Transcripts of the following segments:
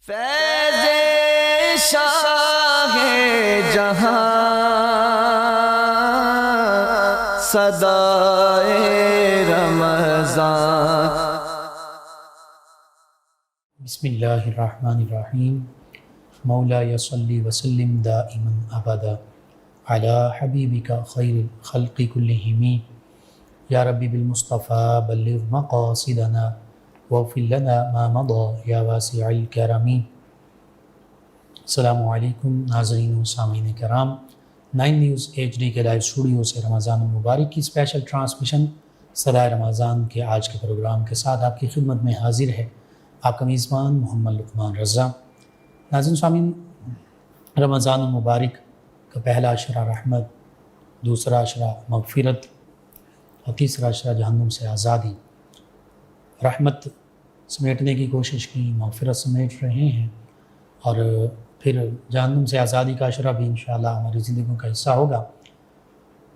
فیض شاہ جہاں صدائے رمضان۔ بسم اللہ الرحمن الرحیم۔ مولا صلی وسلم دائما ابدا علی حبیبک خیر الخلق کلہم یا ربی بالمصطفیٰ بلغ مقاصدنا واغفر لنا ما مضى یا واسع الکرم۔ السلام علیکم ناظرین و سامعین کرام، 9 نیوز HD کے لائیو اسٹوڈیو سے رمضان المبارک کی اسپیشل ٹرانسمیشن صدائے رمضان کے آج کے پروگرام کے ساتھ آپ کی خدمت میں حاضر ہے آپ کا میزبان محمد لقمان رضا۔ ناظرین و سامعین، رمضان المبارک کا پہلا عشرہ رحمت، دوسرا عشرہ مغفرت اور تیسرا عشرہ جہنم سے آزادی۔ رحمت سمیٹنے کی کوشش کی، مغفرت سمیٹ رہے ہیں، اور پھر جہنم سے آزادی کا عشرہ بھی انشاءاللہ ہماری زندگیوں کا حصہ ہوگا۔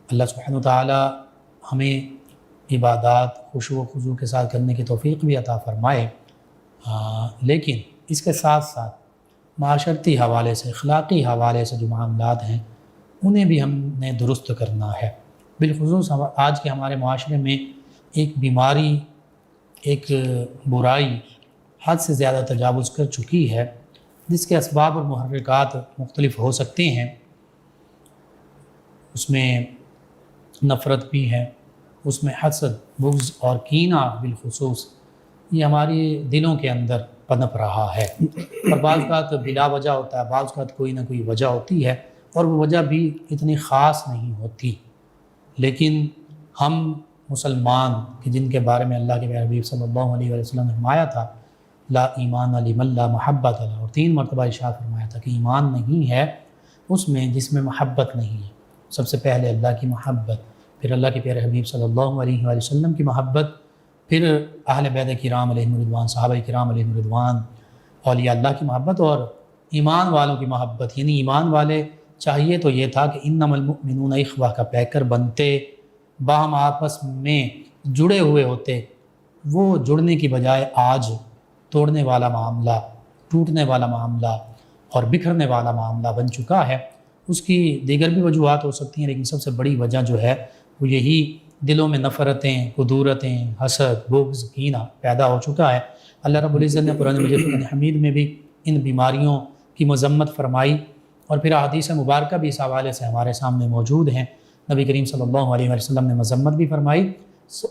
اللہ سبحانہ وتعالی ہمیں عبادات خشوع و خضوع کے ساتھ کرنے کی توفیق بھی عطا فرمائے، لیکن اس کے ساتھ ساتھ معاشرتی حوالے سے، اخلاقی حوالے سے جو معاملات ہیں انہیں بھی ہم نے درست کرنا ہے۔ بالخصوص آج کے ہمارے معاشرے میں ایک بیماری، ایک برائی حد سے زیادہ تجاوز کر چکی ہے، جس کے اسباب اور محرکات مختلف ہو سکتے ہیں۔ اس میں نفرت بھی ہے، اس میں حسد، بغض اور کینہ بالخصوص یہ ہماری دلوں کے اندر پنپ رہا ہے، اور بعض اوقات بلا وجہ ہوتا ہے، بعض اوقات کوئی نہ کوئی وجہ ہوتی ہے، اور وہ وجہ بھی اتنی خاص نہیں ہوتی۔ لیکن ہم مسلمان کہ جن کے بارے میں اللہ کے پیارے حبیب صلی اللہ علیہ وسلم نے فرمایا تھا لا ایمان لمن لا محبت له، اور 3 مرتبہ ارشاد فرمایا تھا کہ ایمان نہیں ہے اس میں جس میں محبت نہیں ہے۔ سب سے پہلے اللہ کی محبت، پھر اللہ کے پیارے حبیب صلی اللہ علیہ وسلم کی محبت، پھر اہل بیت کرام علیہم رضوان، صحابہ کرام علیہم رضوان، اولیاء اللہ کی محبت، اور ایمان والوں کی محبت۔ یعنی ایمان والے چاہیے تو یہ تھا کہ انما المؤمنون اخوہ کا پیکر بنتے، باہم آپس میں جڑے ہوئے ہوتے۔ وہ جڑنے کی بجائے آج توڑنے والا معاملہ، ٹوٹنے والا معاملہ اور بکھرنے والا معاملہ بن چکا ہے۔ اس کی دیگر بھی وجوہات ہو سکتی ہیں، لیکن سب سے بڑی وجہ جو ہے وہ یہی دلوں میں نفرتیں، قدورتیں، حسد، بغض، کینہ پیدا ہو چکا ہے۔ اللہ رب العزت نے قرآن مجید فرقان حمید میں بھی ان بیماریوں کی مذمت فرمائی، اور پھر احادیث مبارکہ بھی اس حوالے سے ہمارے سامنے موجود ہیں۔ نبی کریم صلی اللہ علیہ وسلم نے مذمت بھی فرمائی۔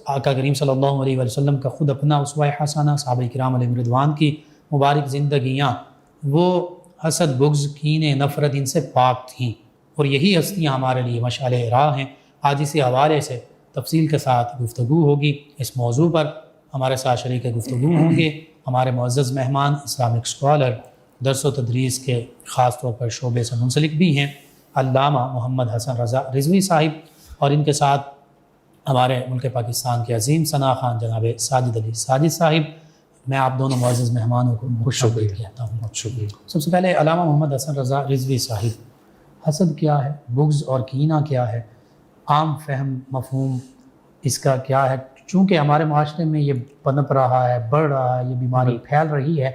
آقا کریم صلی اللہ علیہ وسلم کا خود اپنا اسوہ حسنہ، صحابہ کرام علیہ رضوان کی مبارک زندگیاں وہ حسد، بغض، کینے، نفرت ان سے پاک تھیں، اور یہی ہستیاں ہمارے لیے مشعل راہ ہیں۔ آج اسی حوالے سے تفصیل کے ساتھ گفتگو ہوگی۔ اس موضوع پر ہمارے ساتھ شریک گفتگو ہوں گے ہمارے معزز مہمان، اسلامک اسکالر، درس و تدریس کے خاص طور پر شعبے سے منسلک بھی ہیں، علامہ محمد حسن رضا رضوی صاحب، اور ان کے ساتھ ہمارے ملک پاکستان کے عظیم ثنا خان جناب ساجد علی ساجد صاحب۔ میں آپ دونوں معزز مہمانوں کو خوش آمدید کہتا ہوں۔ شکریہ۔ سب سے پہلے علامہ محمد حسن رضا رضوی صاحب، حسد کیا ہے، بغض اور کینہ کیا ہے، عام فہم مفہوم اس کا کیا ہے؟ چونکہ ہمارے معاشرے میں یہ پنپ رہا ہے، بڑھ رہا ہے، یہ بیماری پھیل رہی ہے،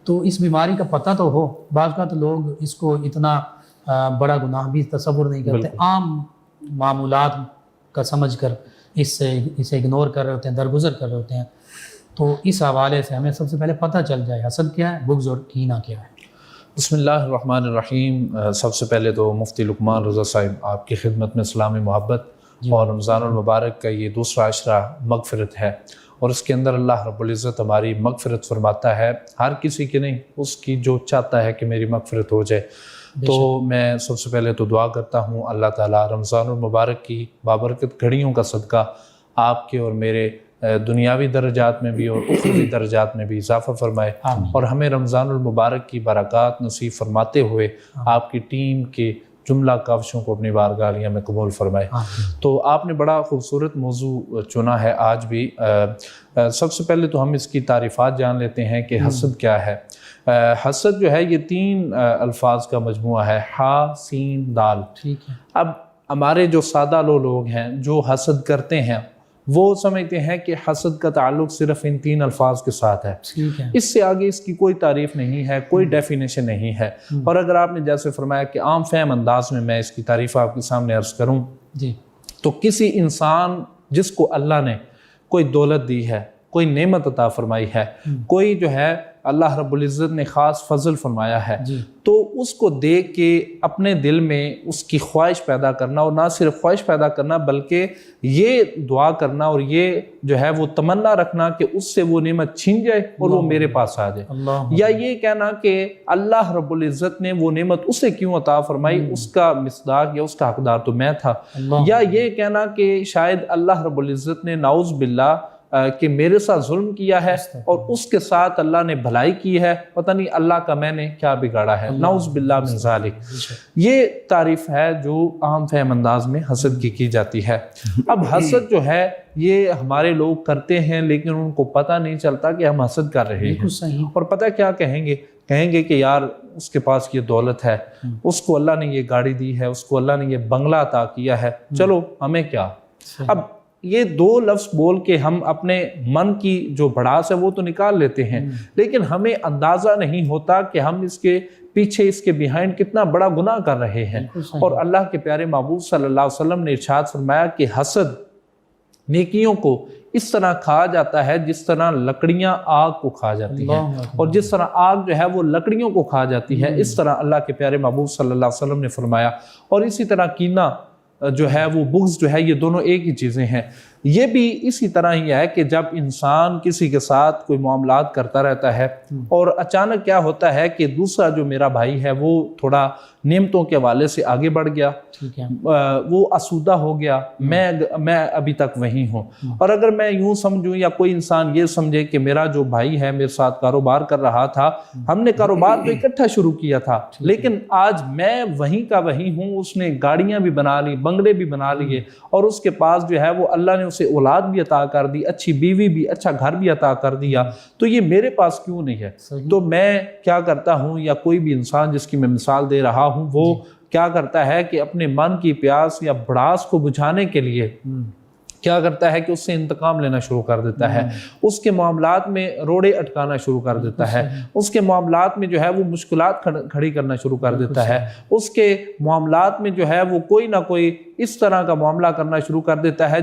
تو اس بیماری کا پتہ تو ہو۔ بعض اوقات لوگ اس کو اتنا بڑا گناہ بھی تصور نہیں کرتے، عام معمولات کا سمجھ کر اسے اگنور کر رہے ہوتے ہیں، درگزر کر رہے ہوتے ہیں۔ تو اس حوالے سے ہمیں سب سے پہلے پتہ چل جائے حسد کیا ہے، بغض اور کینہ کیا ہے۔ بسم اللہ الرحمن الرحیم۔ سب سے پہلے تو مفتی لقمان رضا صاحب آپ کی خدمت میں اسلامی محبت، اور رمضان المبارک کا یہ دوسرا عشرہ مغفرت ہے، اور اس کے اندر اللہ رب العزت ہماری مغفرت فرماتا ہے، ہر کسی کی نہیں، اس کی جو چاہتا ہے کہ میری مغفرت ہو جائے۔ تو میں سب سے پہلے تو دعا کرتا ہوں اللہ تعالیٰ رمضان المبارک کی بابرکت گھڑیوں کا صدقہ آپ کے اور میرے دنیاوی درجات میں بھی اور اخروی درجات میں بھی اضافہ فرمائے، اور ہمیں رمضان المبارک کی برکات نصیب فرماتے ہوئے آپ کی ٹیم کے جملہ کاوشوں کو اپنی بارگاہ میں قبول فرمائے۔ تو آپ نے بڑا خوبصورت موضوع چنا ہے آج بھی۔ سب سے پہلے تو ہم اس کی تعریفات جان لیتے ہیں کہ حسد کیا ہے۔ حسد جو ہے یہ 3 الفاظ کا مجموعہ ہے، ہا، سین، دال۔ ٹھیک ہے۔ اب ہمارے جو سادہ لوگ ہیں جو حسد کرتے ہیں وہ سمجھتے ہیں کہ حسد کا تعلق صرف ان 3 الفاظ کے ساتھ ہے، ٹھیک ہے، اس سے آگے اس کی کوئی تعریف نہیں ہے، کوئی ڈیفینیشن نہیں ہے۔ اور اگر آپ نے جیسے فرمایا کہ عام فہم انداز میں اس کی تعریف آپ کے سامنے عرض کروں جی، تو کسی انسان جس کو اللہ نے کوئی دولت دی ہے، کوئی نعمت عطا فرمائی ہے، کوئی جو ہے اللہ رب العزت نے خاص فضل فرمایا ہے، جی، تو اس کو دیکھ کے اپنے دل میں اس کی خواہش پیدا کرنا، اور نہ صرف خواہش پیدا کرنا بلکہ یہ دعا کرنا اور یہ جو ہے وہ تمنا رکھنا کہ اس سے وہ نعمت چھن جائے اور وہ میرے پاس آ جائے، اللہ، یا یہ کہنا کہ اللہ رب العزت نے وہ نعمت اسے کیوں عطا فرمائی، اس کا مصداق یا اس کا حقدار تو میں تھا، اللہ، یا یہ کہنا کہ شاید اللہ رب العزت نے نعوذ باللہ کہ میرے ساتھ ظلم کیا ہے اور اس کے ساتھ اللہ نے بھلائی کی ہے، پتہ نہیں اللہ کا میں نے کیا بگاڑا ہے، نعوذ باللہ من ذالک۔ یہ تعریف ہے جو عام فہم انداز میں حسد کی جاتی ہے۔ اب حسد جو ہے یہ ہمارے لوگ کرتے ہیں لیکن ان کو پتہ نہیں چلتا کہ ہم حسد کر رہے ہیں، بالکل صحیح، اور پتہ کیا کہیں گے کہ یار اس کے پاس یہ دولت ہے، اس کو اللہ نے یہ گاڑی دی ہے، اس کو اللہ نے یہ بنگلہ عطا کیا ہے، چلو ہمیں کیا۔ اب یہ 2 لفظ بول کے ہم اپنے من کی جو بڑاس ہے وہ تو نکال لیتے ہیں، لیکن ہمیں اندازہ نہیں ہوتا کہ ہم اس کے پیچھے، اس کے بیہائنڈ کتنا بڑا گناہ کر رہے ہیں۔ اور اللہ کے پیارے محبوب صلی اللہ علیہ وسلم نے ارشاد فرمایا کہ حسد نیکیوں کو اس طرح کھا جاتا ہے جس طرح لکڑیاں آگ کو کھا جاتی ہیں، اور جس طرح آگ جو ہے وہ لکڑیوں کو کھا جاتی ہے، اس طرح اللہ کے پیارے محبوب صلی اللہ علیہ وسلم نے فرمایا۔ اور اسی طرح کینہ جو ہے وہ بغض جو ہے، یہ دونوں ایک ہی چیزیں ہیں۔ یہ بھی اسی طرح ہی ہے کہ جب انسان کسی کے ساتھ کوئی معاملات کرتا رہتا ہے اور اچانک کیا ہوتا ہے کہ دوسرا جو میرا بھائی ہے وہ تھوڑا نعمتوں کے حوالے سے آگے بڑھ گیا، ٹھیک ہے، وہ آسودہ ہو گیا، میں ابھی تک وہیں ہوں۔ اور اگر میں یوں سمجھوں یا کوئی انسان یہ سمجھے کہ میرا جو بھائی ہے میرے ساتھ کاروبار کر رہا تھا، ہم نے کاروبار تو اکٹھا شروع کیا تھا لیکن آج میں وہیں کا وہیں ہوں، اس نے گاڑیاں بھی بنا لی، بنگلے بھی بنا لیے، اور اس کے پاس جو ہے وہ اللہ نے اسے اولاد بھی عطا کر دی، اچھی بیوی بھی، اچھا گھر بھی عطا کر دیا، تو یہ میرے پاس کیوں نہیں ہے؟ تو میں کیا کرتا ہوں، یا کوئی بھی انسان جس کی میں مثال دے رہا ہوں، وہ کیا کرتا ہے کہ اپنے من کی پیاس یا بڑاس کو بجھانے کے لیے کیا کرتا ہے کہ اس سے انتقام لینا شروع کر دیتا ہے، اس کے معاملات میں روڑے اٹکانا شروع کر دیتا ہے، اس کے معاملات میں جو ہے وہ مشکلات کھڑی کرنا شروع کر دیتا ہے، اس کے معاملات میں جو ہے وہ کوئی نہ کوئی اس طرح کا معاملہ کرنا شروع کر دیتا ہے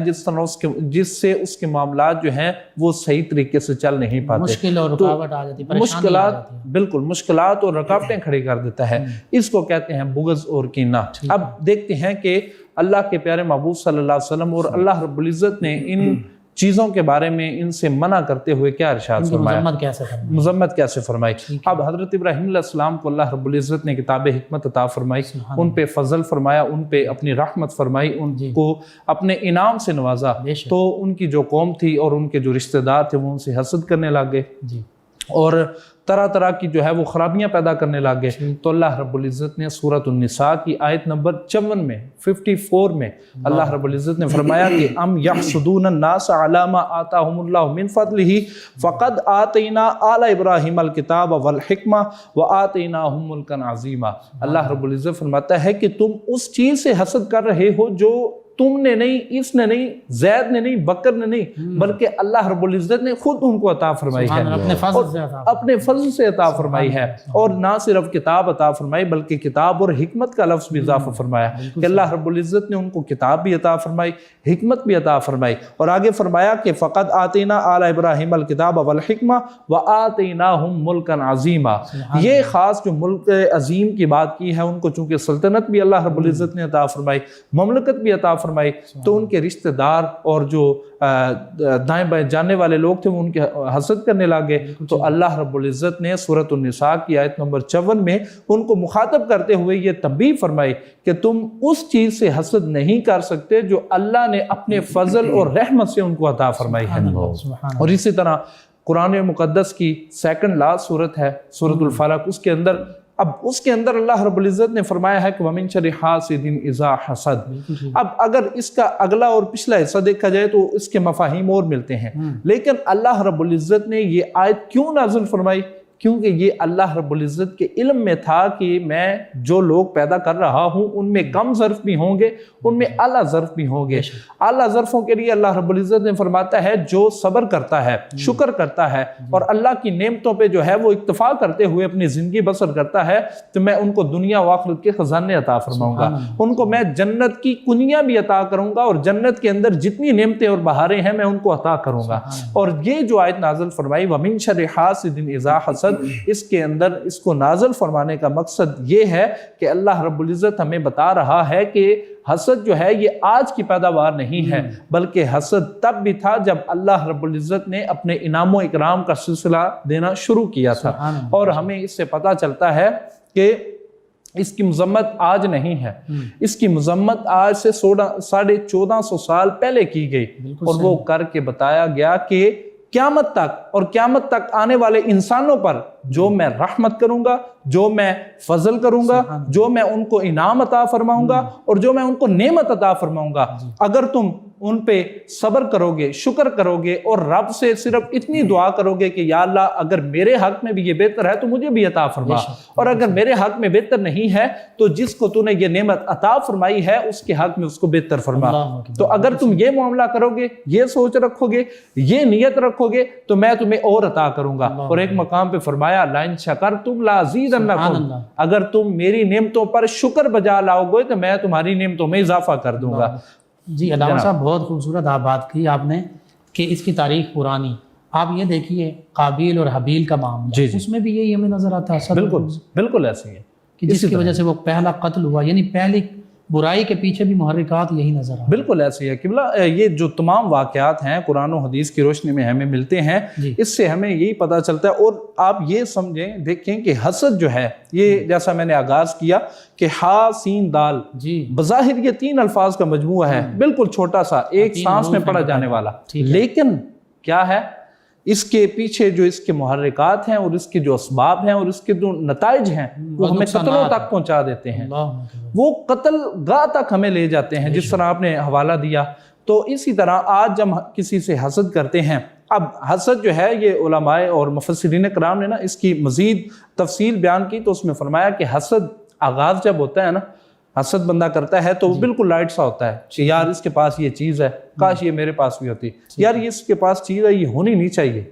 جس سے اس کے معاملات جو ہیں وہ صحیح طریقے سے چل نہیں پاتے، مشکل اور رکاوٹ آ جاتی ہے، مشکلات، بالکل مشکلات اور رکاوٹیں کھڑی کر دیتا ہے۔ اس کو کہتے ہیں بغض اور کینہ۔ اب دیکھتے ہیں کہ اللہ کے پیارے محبوب صلی اللہ علیہ وسلم اور اللہ رب العزت نے ان چیزوں کے بارے میں ان سے منع کرتے ہوئے کیا ارشاد فرمایا، مذمت کیسے فرمائی۔ اب حضرت ابراہیم علیہ السلام کو اللہ رب العزت نے کتاب حکمت عطا فرمائی، ان پہ فضل فرمایا، ان پہ اپنی رحمت فرمائی، ان کو اپنے انعام سے نوازا، تو ان کی جو قوم تھی اور ان کے جو رشتہ دار تھے وہ ان سے حسد کرنے لگ گئے اور طرح طرح کی جو ہے وہ خرابیاں پیدا کرنے لگے۔ تو اللہ رب العزت نے سورۃ النساء کی آیت نمبر 54 میں 54 میں اللہ رب العزت نے فرمایا کہ ام یحسدون الناس علی ما آتاہم اللہ من فضلہ فقد آتینا آل ابراہیم الکتاب والحکمہ وآتیناہم ملکا عظیما۔ اللہ رب العزت فرماتا ہے کہ تم اس چیز سے حسد کر رہے ہو جو تم نے نہیں، اس نے نہیں، زید نے نہیں، بکر نے نہیں، بلکہ اللہ رب العزت نے خود ان کو عطا فرمائی ہے، اپنے فضل سے عطا فرمائی ہے، اور نہ صرف کتاب عطا فرمائی بلکہ کتاب اور حکمت کا لفظ بھی اضافہ فرمایا کہ اللہ رب العزت نے ان کو کتاب بھی عطا فرمائی، حکمت بھی عطا فرمائی، اور آگے فرمایا کہ فقد آتینا آل ابراہیم الکتاب والحکمہ وآتیناہم ملکا عظیما۔ یہ خاص جو ملک عظیم کی بات کی ہے، ان کو چونکہ سلطنت بھی اللہ رب العزت نے عطا فرمائی، مملکت بھی عطا فرمائی، تو ان کے رشتہ دار اور جو دائیں بائیں جاننے والے لوگ تھے وہ ان کے حسد کرنے لگے۔ تو اللہ رب العزت نے سورۃ النساء کی آیت نمبر 54 میں ان کو مخاطب کرتے ہوئے یہ تنبیہ فرمائی کہ تم اس چیز سے حسد نہیں کر سکتے جو اللہ نے اپنے فضل اور رحمت سے ان کو عطا فرمائی ہے۔ اور اسی طرح قرآن مقدس کی سیکنڈ لاسٹ سورت ہے سورۃ الفلق، اس کے اندر اللہ رب العزت نے فرمایا ہے کہ وَمِن شَرِّ حَاسِدٍ إِذَا حَسَدَ۔ اب اگر اس کا اگلا اور پچھلا حصہ دیکھا جائے تو اس کے مفاہیم اور ملتے ہیں، لیکن اللہ رب العزت نے یہ آیت کیوں نازل فرمائی کیونکہ یہ اللہ رب العزت کے علم میں تھا کہ میں جو لوگ پیدا کر رہا ہوں ان میں کم ظرف بھی ہوں گے، ان میں اعلیٰ ظرف بھی ہوں گے۔ اعلیٰ ظرفوں کے لیے اللہ رب العزت نے فرماتا ہے جو صبر کرتا ہے، شکر کرتا ہے اور اللہ کی نعمتوں پہ جو ہے وہ اکتفا کرتے ہوئے اپنی زندگی بسر کرتا ہے، تو میں ان کو دنیا و آخرت کے خزانے عطا فرماؤں گا، ان کو میں جنت کی کنیاں بھی عطا کروں گا، اور جنت کے اندر جتنی نعمتیں اور بہاریں ہیں میں ان کو عطا کروں گا۔ اور یہ جو آیت نازل فرمائی وَمِن شَرِّ حَاسِدٍ إِذَا حَسَدَ، اس کے اندر اس کو نازل فرمانے کا مقصد یہ ہے کہ اللہ رب العزت ہمیں بتا رہا ہے کہ حسد جو ہے یہ آج کی پیداوار نہیں ہے، بلکہ حسد تب بھی تھا جب اللہ رب العزت نے اپنے انعام و اکرام کا سلسلہ دینا شروع کیا تھا۔ اور ہمیں اس سے پتہ چلتا ہے کہ اس کی مذمت آج نہیں ہے، اس کی مذمت آج سے 1450 سال پہلے کی گئی، اور وہ کر کے بتایا گیا کہ قیامت تک اور قیامت تک آنے والے انسانوں پر جو میں رحمت کروں گا، جو میں فضل کروں گا، جو میں ان کو انعام عطا فرماؤں گا اور جو میں ان کو نعمت عطا فرماؤں گا، اگر تم ان پہ صبر کرو گے، شکر کرو گے اور رب سے صرف اتنی دعا کرو گے کہ یا اللہ اگر میرے حق میں بھی یہ بہتر ہے تو مجھے بھی عطا فرما، اور اگر میرے حق میں بہتر نہیں ہے تو جس کو تو نے یہ نعمت عطا فرمائی ہے اس کے حق میں اس کو بہتر فرما۔ تو اگر تم یہ معاملہ کرو گے، یہ سوچ رکھو گے، یہ نیت رکھو گے تو میں تمہیں اور عطا کروں گا۔ اور ایک مقام پہ فرمایا لَإِن شَكَرْتُمْ لَأَزِيدَنَّكُمْ، اگر تم میری نعمتوں پر شکر بجا لاؤ گے تو میں تمہاری نعمتوں میں اضافہ کر دوں گا۔ جی علامہ صاحب بہت خوبصورت آپ بات کی آپ نے کہ اس کی تاریخ پرانی، آپ یہ دیکھیے قابیل اور حابیل کا معاملہ، اس میں بھی یہی ہمیں نظر آتا ہے، بالکل ایسے ہی ہے کہ جس کی وجہ سے وہ پہلا قتل ہوا، یعنی پہلی برائی کے پیچھے بھی محرکات یہی نظر آ۔ بالکل ایسے ہی ہے قبلہ، یہ جو تمام واقعات ہیں قرآن و حدیث کی روشنی میں ہمیں ملتے ہیں، اس سے ہمیں یہی پتہ چلتا ہے۔ اور آپ یہ سمجھیں دیکھیں کہ حسد جو ہے یہ جیسا میں نے آغاز کیا کہ ہا سین دال، بظاہر یہ 3 الفاظ کا مجموعہ ہے، بالکل چھوٹا سا، ایک سانس میں پڑھا جانے والا، لیکن کیا ہے اس کے پیچھے جو اس کے محرکات ہیں اور اس کے جو اسباب ہیں اور اس کے جو نتائج ہیں وہ ہمیں قتلوں تک پہنچا دیتے ہیں، وہ قتل گاہ تک ہمیں لے جاتے ہیں، جس طرح آپ نے حوالہ دیا۔ تو اسی طرح آج جب کسی سے حسد کرتے ہیں، اب حسد جو ہے یہ علماء اور مفسرین کرام نے نا اس کی مزید تفصیل بیان کی، تو اس میں فرمایا کہ حسد آغاز جب ہوتا ہے نا، حسد بندہ کرتا ہے تو وہ بالکل لائٹ سا ہوتا ہے کہ یار اس کے پاس یہ چیز ہے، کاش یہ میرے پاس بھی ہوتی، یار یہ اس کے پاس چیز ہے یہ ہونی نہیں چاہیے،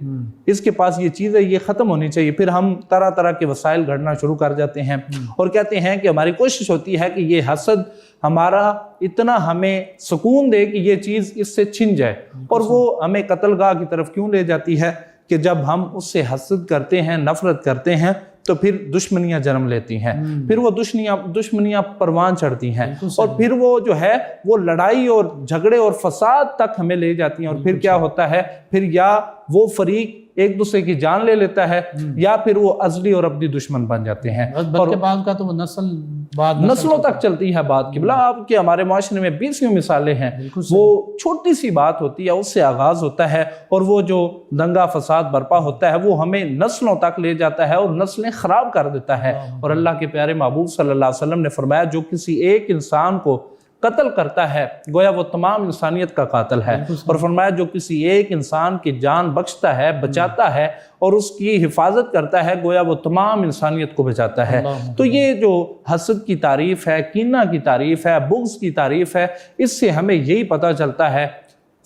اس کے پاس یہ چیز ہے یہ ختم ہونی چاہیے۔ پھر ہم طرح طرح کے وسائل گھڑنا شروع کر جاتے ہیں اور کہتے ہیں کہ ہماری کوشش ہوتی ہے کہ یہ حسد ہمارا اتنا ہمیں سکون دے کہ یہ چیز اس سے چھن جائے، اور وہ ہمیں قتل گاہ کی طرف کیوں لے جاتی ہے کہ جب ہم اس سے حسد کرتے ہیں، نفرت کرتے ہیں تو پھر دشمنیاں جنم لیتی ہیں، پھر وہ دشمنیاں پروان چڑھتی ہیں، اور پھر وہ جو ہے وہ لڑائی اور جھگڑے اور فساد تک ہمیں لے جاتی ہیں، اور پھر کیا ہوتا ہے، پھر یا وہ فریق ایک دوسرے کی جان لے لیتا ہے یا پھر وہ ازلی اور ابدی دشمن بن جاتے ہیں، اور بعد کا تو وہ نسلوں تک چلتی ہے بات قبلہ۔ آپ کے ہمارے معاشرے میں 20 مثالیں ہیں، وہ چھوٹی سی بات ہوتی ہے اس سے آغاز ہوتا ہے، اور وہ جو دنگا فساد برپا ہوتا ہے وہ ہمیں نسلوں تک لے جاتا ہے اور نسلیں خراب کر دیتا ہے۔ اور اللہ کے پیارے محبوب صلی اللہ علیہ وسلم نے فرمایا جو کسی ایک انسان کو قتل کرتا ہے گویا وہ تمام انسانیت کا قاتل ہے، اور فرمایا جو کسی ایک انسان کی جان بخشتا ہے، بچاتا ہے اور اس کی حفاظت کرتا ہے گویا وہ تمام انسانیت کو بچاتا ہے۔ تو یہ جو حسد کی تعریف ہے، کینہ کی تعریف ہے، بغض کی تعریف ہے، اس سے ہمیں یہی پتہ چلتا ہے،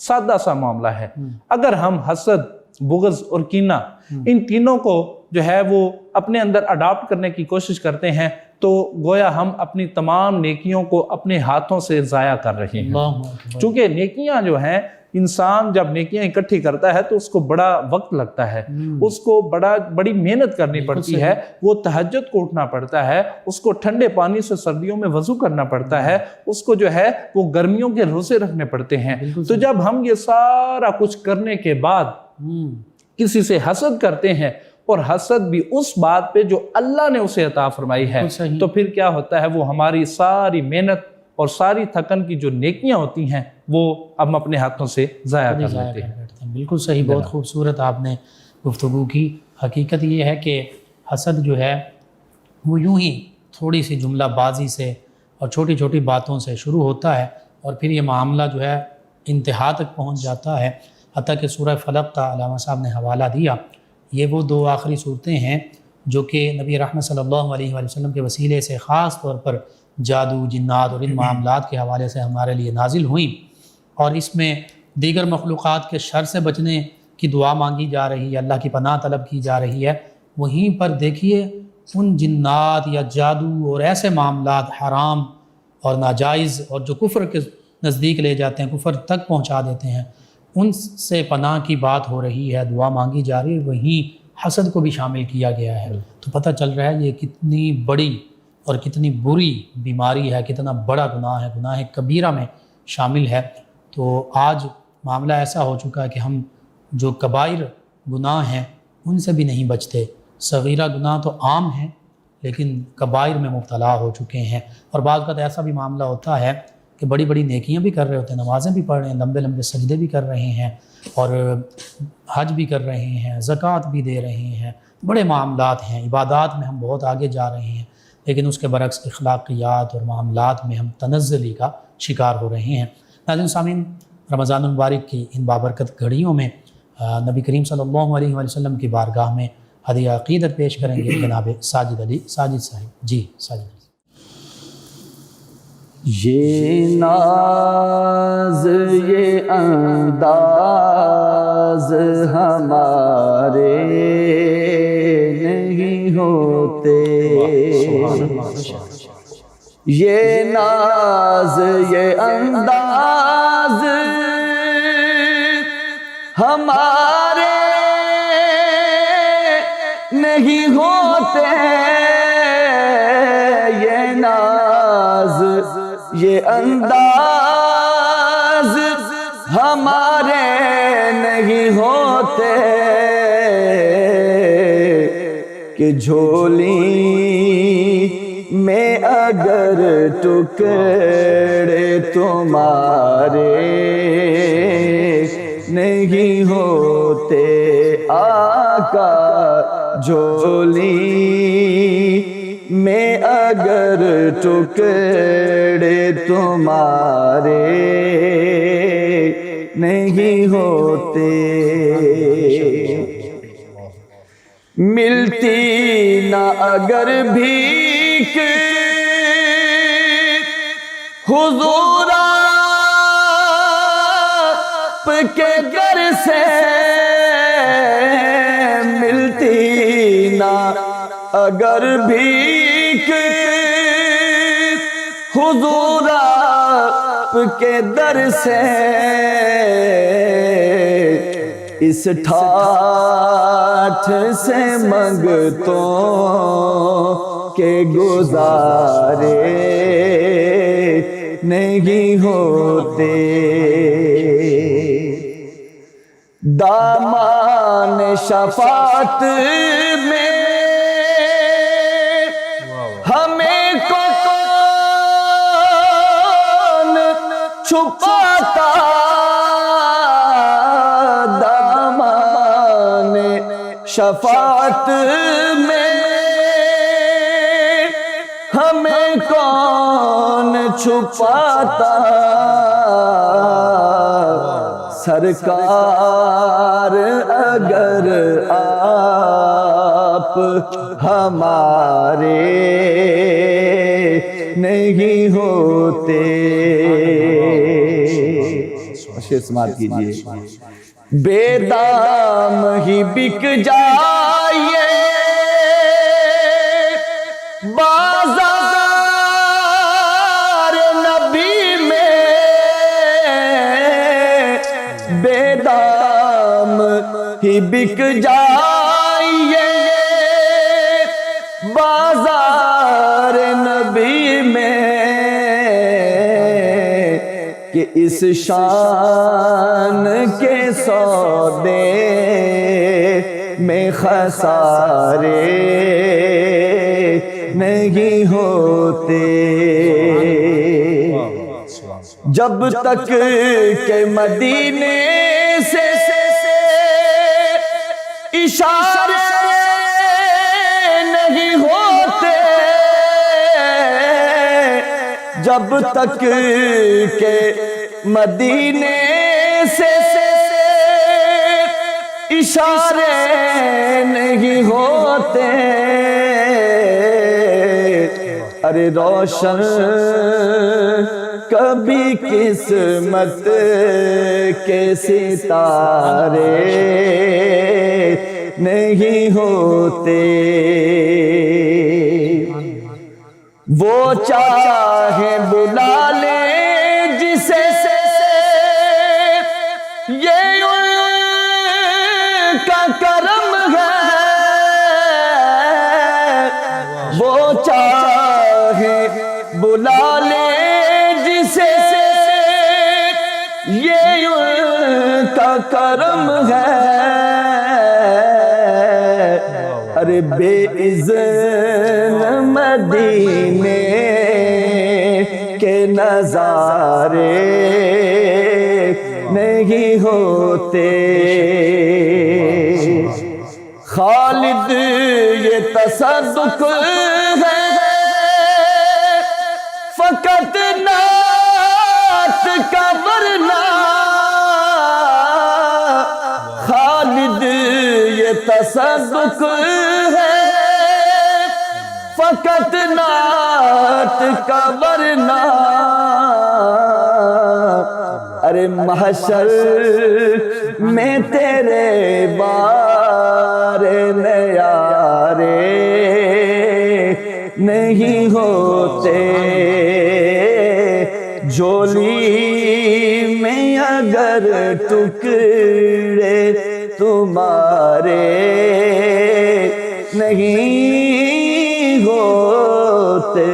سادہ سا معاملہ ہے، اگر ہم حسد، بغض اور کینہ ان تینوں کو جو ہے وہ اپنے اندر اڈاپٹ کرنے کی کوشش کرتے ہیں تو گویا ہم اپنی تمام نیکیوں کو اپنے ہاتھوں سے ضائع کر رہے ہیں۔ چونکہ نیکیاں جو ہیں، انسان جب نیکیاں اکٹھی کرتا ہے تو اس کو بڑا وقت لگتا ہے، اس کو بڑی محنت کرنی پڑتی ہے، وہ تہجد کو اٹھنا پڑتا ہے، اس کو ٹھنڈے پانی سے سردیوں میں وضو کرنا پڑتا ہے، اس کو جو ہے وہ گرمیوں کے روزے رکھنے پڑتے ہیں۔ تو جب ہم یہ سارا کچھ کرنے کے بعد کسی سے حسد کرتے ہیں، اور حسد بھی اس بات پہ جو اللہ نے اسے عطا فرمائی ہے، تو پھر کیا ہوتا ہے، وہ ہماری ساری محنت اور ساری تھکن کی جو نیکیاں ہوتی ہیں وہ ہم اپنے ہاتھوں سے ضائع کر لیتے ہیں۔ بالکل صحیح، بہت خوبصورت آپ نے گفتگو کی۔ حقیقت یہ ہے کہ حسد جو ہے وہ یوں ہی تھوڑی سی جملہ بازی سے اور چھوٹی چھوٹی باتوں سے شروع ہوتا ہے، اور پھر یہ معاملہ جو ہے انتہا تک پہنچ جاتا ہے، حتیٰ کہ سورہ فلق کا علامہ صاحب نے حوالہ دیا یہ وہ دو آخری صورتیں ہیں جو کہ نبی رحمت صلی اللہ علیہ وآلہ وسلم کے وسیلے سے خاص طور پر جادو، جنات اور ان معاملات کے حوالے سے ہمارے لیے نازل ہوئیں، اور اس میں دیگر مخلوقات کے شر سے بچنے کی دعا مانگی جا رہی ہے، اللہ کی پناہ طلب کی جا رہی ہے۔ وہیں پر دیکھیے ان جنات یا جادو اور ایسے معاملات حرام اور ناجائز اور جو کفر کے نزدیک لے جاتے ہیں، کفر تک پہنچا دیتے ہیں، ان سے پناہ کی بات ہو رہی ہے، دعا مانگی جا رہی ہے۔ وہیں حسد کو بھی شامل کیا گیا ہے، تو پتہ چل رہا ہے یہ کتنی بڑی اور کتنی بری بیماری ہے، کتنا بڑا گناہ ہے، گناہ کبیرہ میں شامل ہے۔ تو آج معاملہ ایسا ہو چکا ہے کہ ہم جو کبائر گناہ ہیں ان سے بھی نہیں بچتے۔ صغیرہ گناہ تو عام ہیں لیکن کبائر میں مبتلا ہو چکے ہیں، اور بعض وقت ایسا بھی معاملہ ہوتا ہے کہ بڑی بڑی نیکیاں بھی کر رہے ہوتے ہیں، نمازیں بھی پڑھ رہے ہیں، لمبے لمبے سجدے بھی کر رہے ہیں، اور حج بھی کر رہے ہیں، زکوٰۃ بھی دے رہے ہیں، بڑے معاملات ہیں، عبادات میں ہم بہت آگے جا رہے ہیں، لیکن اس کے برعکس اخلاقیات اور معاملات میں ہم تنزلی کا شکار ہو رہے ہیں۔ ناظرین سامعین، رمضان المبارک کی ان بابرکت گھڑیوں میں نبی کریم صلی اللہ علیہ وآلہ وسلم کی بارگاہ میں ہدیہ عقیدت پیش کریں گے جناب ساجد علی ساجد صاحب۔ جی ساجد علی۔ یہ ناز یہ انداز ہمارے نہیں ہوتے، یہ ناز یہ انداز ہمارے نہیں ہوتے، یہ ناز یہ انداز ہمارے نہیں ہوتے، کہ جھولی میں اگر ٹکڑے تمہارے نہیں ہوتے، آقا جھولی میں اگر ٹکڑے تمہارے نہیں ہوتے، ملتی نہ اگر بھیک حضور آپ کے گھر سے، ملتی نہ اگر بھیک حضور آپ کے در سے، اس ٹھاٹھ سے منگتوں کے گزارے نہیں ہوتے، دامان شفاعت میں ہمیں کون چھپاتا، دامان شفاعت میں ہمیں کون چھپاتا، سرکار اگر آپ ہمارے نہیں ہوتے، سماعت کیجیے، بے دام ہی بک جائیے بازار نبی میں، بے دام ہی بک جائیے بازار نبی میں، کہ اس شان کے سودے میں خسارے نہیں ہوتے، جب تک کہ مدینے سے اشارے نہیں ہوتے، جب تک کہ مدینے سے اشارے نہیں ہوتے، ارے روشن کبھی قسمت کے ستارے نہیں ہوتے، وہ چاہے بلا لے جسے یہ ان کا کرم ہے، وہ چاہے بلا لے جسے یہ ان کا کرم ہے، ارے بے اذن مدینے کے نظارے نہیں ہوتے، خالد یہ تصدق ہے فقط نعت کا ورنہ، خالد یہ تصدق ہے فقط نعت کا ورنہ، ارے محشر میں تیرے بار نیارے نہیں ہوتے، جھولی میں اگر ٹکڑے تمہارے نہیں ہوتے۔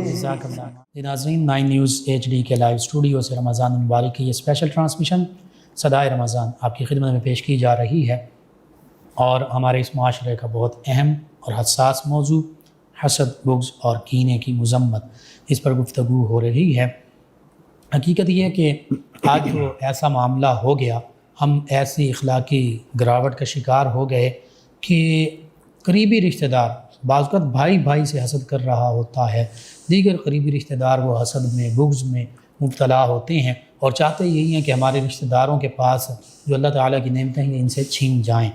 جزاک اللہ۔ ناظرین، 9 نیوز HD کے لائیو اسٹوڈیو سے رمضان المبارک کی یہ اسپیشل ٹرانسمیشن صدائے رمضان آپ کی خدمت میں پیش کی جا رہی ہے، اور ہمارے اس معاشرے کا بہت اہم اور حساس موضوع حسد، بغض اور کینے کی مذمت، اس پر گفتگو ہو رہی ہے۔ حقیقت یہ ہے کہ آج جو ایسا معاملہ ہو گیا، ہم ایسی اخلاقی گراوٹ کا شکار ہو گئے کہ قریبی رشتہ دار بعض اوقات بھائی بھائی سے حسد کر رہا ہوتا ہے، دیگر قریبی رشتہ دار وہ حسد میں، بغض میں مبتلا ہوتے ہیں، اور چاہتے یہی ہیں کہ ہمارے رشتہ داروں کے پاس جو اللہ تعالیٰ کی نعمتیں ہیں ان سے چھین جائیں۔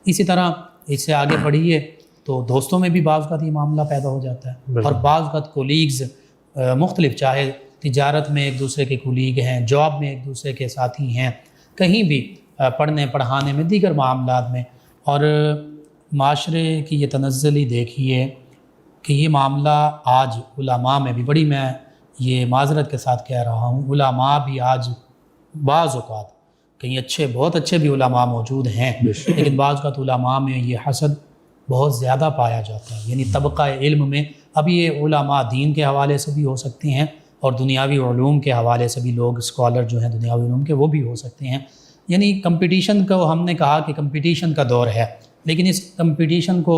اسی طرح اس سے آگے بڑھیے تو دوستوں میں بھی بعض اوقات یہ معاملہ پیدا ہو جاتا ہے، اور بعض اوقات کولیگز مختلف، چاہے تجارت میں ایک دوسرے کے کولیگ ہیں، جاب میں ایک دوسرے کے ساتھی ہیں، کہیں بھی پڑھنے پڑھانے میں، دیگر معاملات میں، اور معاشرے کی یہ تنزلی دیکھیے کہ یہ معاملہ آج علماء میں بھی، بڑی میں یہ معذرت کے ساتھ کہہ رہا ہوں، علماء بھی آج بعض اوقات، کہیں اچھے بہت اچھے بھی علماء موجود ہیں، لیکن بعض اوقات علماء میں یہ حسد بہت زیادہ پایا جاتا ہے، یعنی طبقہ علم میں۔ اب یہ علماء دین کے حوالے سے بھی ہو سکتے ہیں، اور دنیاوی علوم کے حوالے سے بھی لوگ اسکالر جو ہیں دنیاوی علوم کے، وہ بھی ہو سکتے ہیں۔ یعنی کمپٹیشن کو ہم نے کہا کہ کمپٹیشن کا دور ہے، لیکن اس کمپٹیشن کو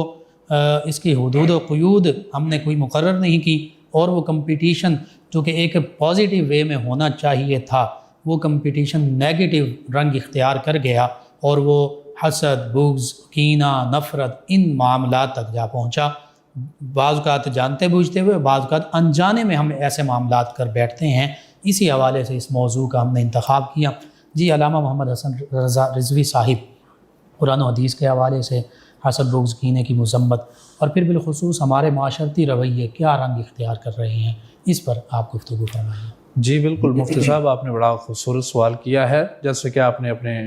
اس کی حدود و قیود ہم نے کوئی مقرر نہیں کی، اور وہ کمپٹیشن جو کہ ایک پازیٹیو وے میں ہونا چاہیے تھا، وہ کمپٹیشن نیگیٹو رنگ اختیار کر گیا، اور وہ حسد، بغض، کینہ، نفرت ان معاملات تک جا پہنچا۔ بعض اوقات جانتے بوجھتے ہوئے، بعض اوقات انجانے میں ہم ایسے معاملات کر بیٹھتے ہیں۔ اسی حوالے سے اس موضوع کا ہم نے انتخاب کیا۔ جی، علامہ محمد حسن رضا رضوی صاحب قرآن و حدیث کے حوالے سے حسد، بغض، کینے کی مذمت، اور پھر بالخصوص ہمارے معاشرتی رویے کیا رنگ اختیار کر رہے ہیں، اس پر آپ گفتگو فرمائیں۔ جی بالکل مفتی صاحب، آپ نے بڑا خوبصورت سوال کیا ہے، جیسے کہ آپ نے اپنے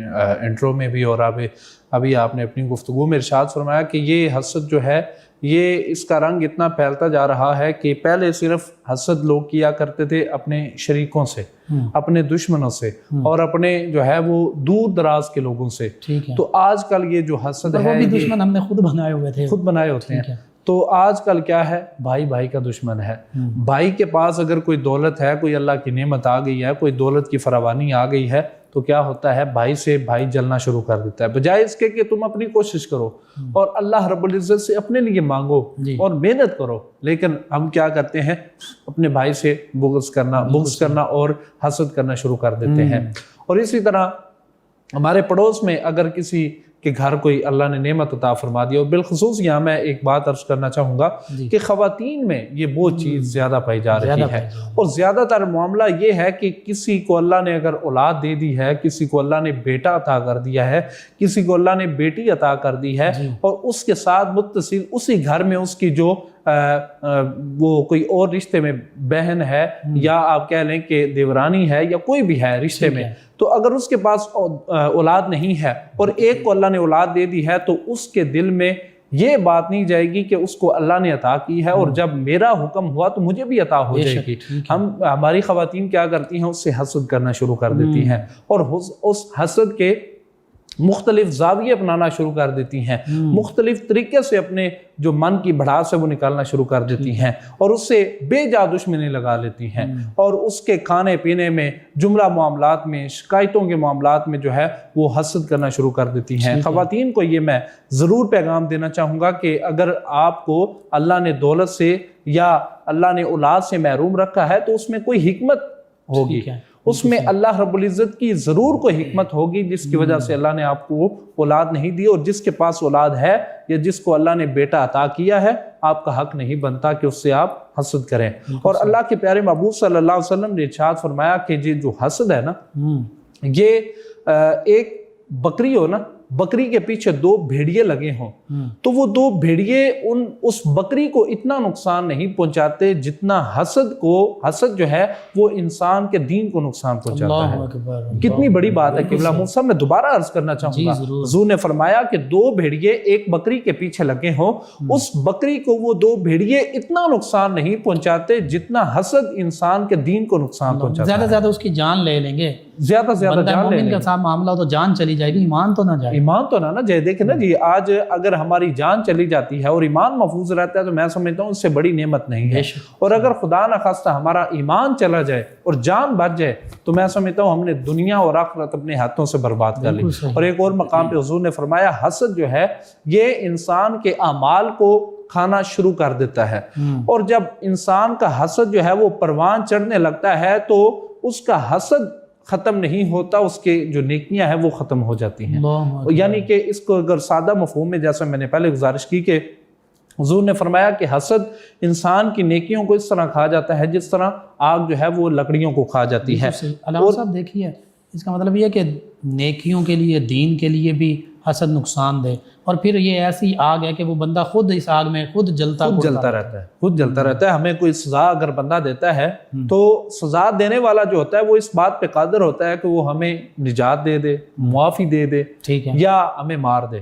انٹرو میں بھی اور ابھی آپ نے اپنی گفتگو میں ارشاد فرمایا کہ یہ حسد جو ہے، یہ اس کا رنگ اتنا پھیلتا جا رہا ہے کہ پہلے صرف حسد لوگ کیا کرتے تھے اپنے شریکوں سے، اپنے دشمنوں سے، اور اپنے جو ہے وہ دور دراز کے لوگوں سے۔ تو آج کل یہ جو حسد ہے، وہ بھی دشمن ہم نے خود بنائے ہوئے تھے، خود بنائے ہوتے ہیں۔ تو آج کل کیا ہے، بھائی بھائی کا دشمن ہے۔ بھائی کے پاس اگر کوئی دولت ہے، کوئی اللہ کی نعمت آ گئی ہے، کوئی دولت کی فراوانی آ گئی ہے، تو کیا ہوتا ہے، بھائی سے بھائی جلنا شروع کر دیتا ہے، بجائے اس کے کہ تم اپنی کوشش کرو اور اللہ رب العزت سے اپنے لیے مانگو اور محنت کرو۔ لیکن ہم کیا کرتے ہیں، اپنے بھائی سے بغض کرنا اور حسد کرنا شروع کر دیتے ہیں۔ اور اسی طرح ہمارے پڑوس میں اگر کسی کہ گھر کوئی اللہ نے نعمت عطا فرما دیا. اور بالخصوص یہاں میں ایک بات عرض کرنا چاہوں گا کہ خواتین میں یہ وہ چیز زیادہ پائی جا رہی ہے. اور زیادہ تر معاملہ یہ ہے کہ کسی کو اللہ نے اگر اولاد دے دی ہے, کسی کو اللہ نے بیٹا عطا کر دیا ہے, کسی کو اللہ نے بیٹی عطا کر دی ہے, اور اس کے ساتھ متصل اسی گھر میں اس کی جو وہ کوئی اور رشتے میں بہن ہے, یا آپ کہہ لیں کہ دیورانی ہے, یا کوئی بھی ہے رشتے میں, تو اگر اس کے پاس اولاد نہیں ہے اور ایک کو اللہ نے اولاد دے دی ہے, تو اس کے دل میں یہ بات نہیں جائے گی کہ اس کو اللہ نے عطا کی ہے اور جب میرا حکم ہوا تو مجھے بھی عطا ہو جائے گی. ہماری خواتین کیا کرتی ہیں, اس سے حسد کرنا شروع کر دیتی ہیں, اور اس حسد کے مختلف زاویے اپنانا شروع کر دیتی ہیں, مختلف طریقے سے اپنے جو من کی بھڑاس ہے وہ نکالنا شروع کر دیتی ہیں, اور اس سے بے جا دشمنی لگا لیتی ہیں, اور اس کے کھانے پینے میں, جملہ معاملات میں, شکایتوں کے معاملات میں جو ہے وہ حسد کرنا شروع کر دیتی ہیں. خواتین کو یہ میں ضرور پیغام دینا چاہوں گا کہ اگر آپ کو اللہ نے دولت سے یا اللہ نے اولاد سے محروم رکھا ہے تو اس میں کوئی حکمت ہوگی, اس میں اللہ رب العزت کی ضرور کوئی حکمت ہوگی جس کی وجہ سے اللہ نے آپ کو اولاد نہیں دی. اور جس کے پاس اولاد ہے یا جس کو اللہ نے بیٹا عطا کیا ہے, آپ کا حق نہیں بنتا کہ اس سے آپ حسد کریں. اور اللہ کے پیارے محبوب صلی اللہ علیہ وسلم نے ارشاد فرمایا کہ یہ جو حسد ہے نا, یہ ایک بکری ہو نا, بکری کے پیچھے 2 بھیڑیے لگے ہوں تو وہ 2 بھیڑیے اس بکری کو اتنا نقصان نہیں پہنچاتے جتنا حسد جو ہے وہ انسان کے دین کو نقصان پہنچاتا ہے. کتنی بڑی بات ہے قبلہ موسیٰ. میں دوبارہ عرض کرنا چاہوں گا, حضور نے فرمایا کہ 2 بھیڑیے ایک بکری کے پیچھے لگے ہوں, اس بکری کو وہ 2 بھیڑیے اتنا نقصان نہیں پہنچاتے جتنا حسد انسان کے دین کو نقصان پہنچاتا ہے. زیادہ سے زیادہ اس کی جان لے لیں گے, زیادہ سے زیادہ جان لے لیں گے. کے ساتھ معاملہ ہو تو جان چلی جائے گی, ایمان تو نہ جائے. ایمان تو نہ جائے. دیکھیں نا جی, آج اگر ہماری جان چلی جاتی ہے اور ایمان محفوظ رہتا ہے تو میں سمجھتا ہوں اس سے بڑی نعمت نہیں ہے. اور اگر خدا نخواستہ ہمارا ایمان چلا جائے اور جان بچ جائے تو میں سمجھتا ہوں ہم نے دنیا اور آخرت اپنے ہاتھوں سے برباد کر لی. اور ایک اور مقام پہ حضور نے فرمایا حسد جو ہے یہ انسان کے اعمال کو کھانا شروع کر دیتا ہے, اور جب انسان کا حسد جو ہے وہ پروان چڑھنے لگتا ہے تو اس کا حسد ختم نہیں ہوتا, اس کے جو نیکیاں ہیں وہ ختم ہو جاتی ہیں. یعنی کہ اس کو اگر سادہ مفہوم میں, جیسا میں نے پہلے گزارش کی کہ حضور نے فرمایا کہ حسد انسان کی نیکیوں کو اس طرح کھا جاتا ہے جس طرح آگ جو ہے وہ لکڑیوں کو کھا جاتی ہے. علامہ صاحب دیکھیے, اس کا مطلب یہ کہ نیکیوں کے لیے, دین کے لیے بھی حسد نقصان دے, اور پھر یہ ایسی آگ ہے کہ وہ بندہ خود اس آگ میں خود جلتا رہتا ہے. ہمیں کوئی سزا اگر بندہ دیتا ہے تو سزا دینے والا جو ہوتا ہے وہ اس بات پہ قادر ہوتا ہے کہ وہ ہمیں نجات دے دے, معافی دے دے, ٹھیک ہے, یا ہمیں مار دے.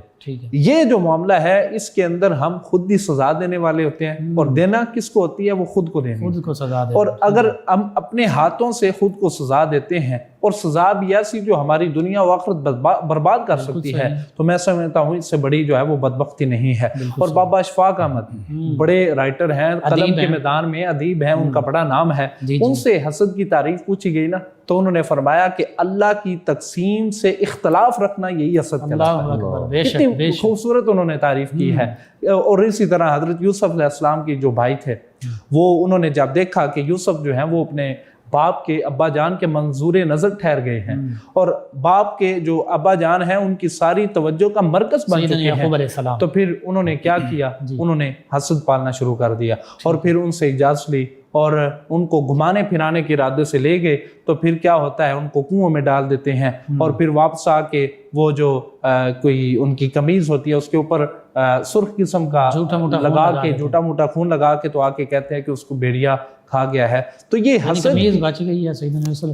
یہ جو معاملہ ہے اس کے اندر ہم خود ہی سزا دینے والے ہوتے ہیں, اور دینا کس کو ہوتی ہے, وہ خود کو دینا, خود کو سزا دینا. اور اگر ہم اپنے ہاتھوں سے خود کو سزا دیتے ہیں, اور سزا بھی ایسی جو ہماری دنیا و آخرت برباد کر سکتی ہے, تو میں سمجھتا ہوں اس سے بڑی جو ہے وہ بدبختی نہیں ہے. اور بابا اشفاق احمد بڑے رائٹر ہیں, قلم کے میدان میں ادیب ہیں, ان کا بڑا نام ہے. ان سے حسد کی تعریف پوچھی گئی نا تو انہوں نے فرمایا کہ اللہ کی تقسیم سے اختلاف رکھنا یہی حسد کہلاتا ہے. کتنی خوبصورت انہوں نے تعریف کی ہے. اور اسی طرح حضرت یوسف علیہ السلام کے جو بھائی تھے, وہ انہوں نے جب دیکھا کہ یوسف جو ہیں وہ اپنے باپ کے ابا جان کے منظور نظر ٹھہر گئے ہیں, اور باپ کے جو ابا جان ہیں ان کی ساری توجہ کا مرکز بن چکے ہیں, تو پھر انہوں نے کیا کیا, انہوں نے حسد پالنا شروع کر دیا, اور پھر ان سے اجازت لی اور ان کو گھمانے پھرانے کے ارادے سے لے گئے. تو پھر کیا ہوتا ہے, ان کو کنویں میں ڈال دیتے ہیں, اور پھر واپس آ کے وہ جو کوئی ان کی قمیض ہوتی ہے اس کے اوپر سرخ قسم کا لگا کے, جھوٹا موٹا خون لگا کے, تو آ کے کہتے ہیں کہ اس کو بھیڑیا کھا گیا ہے. تو یہ حسد, قمیض بچ گئی ہے,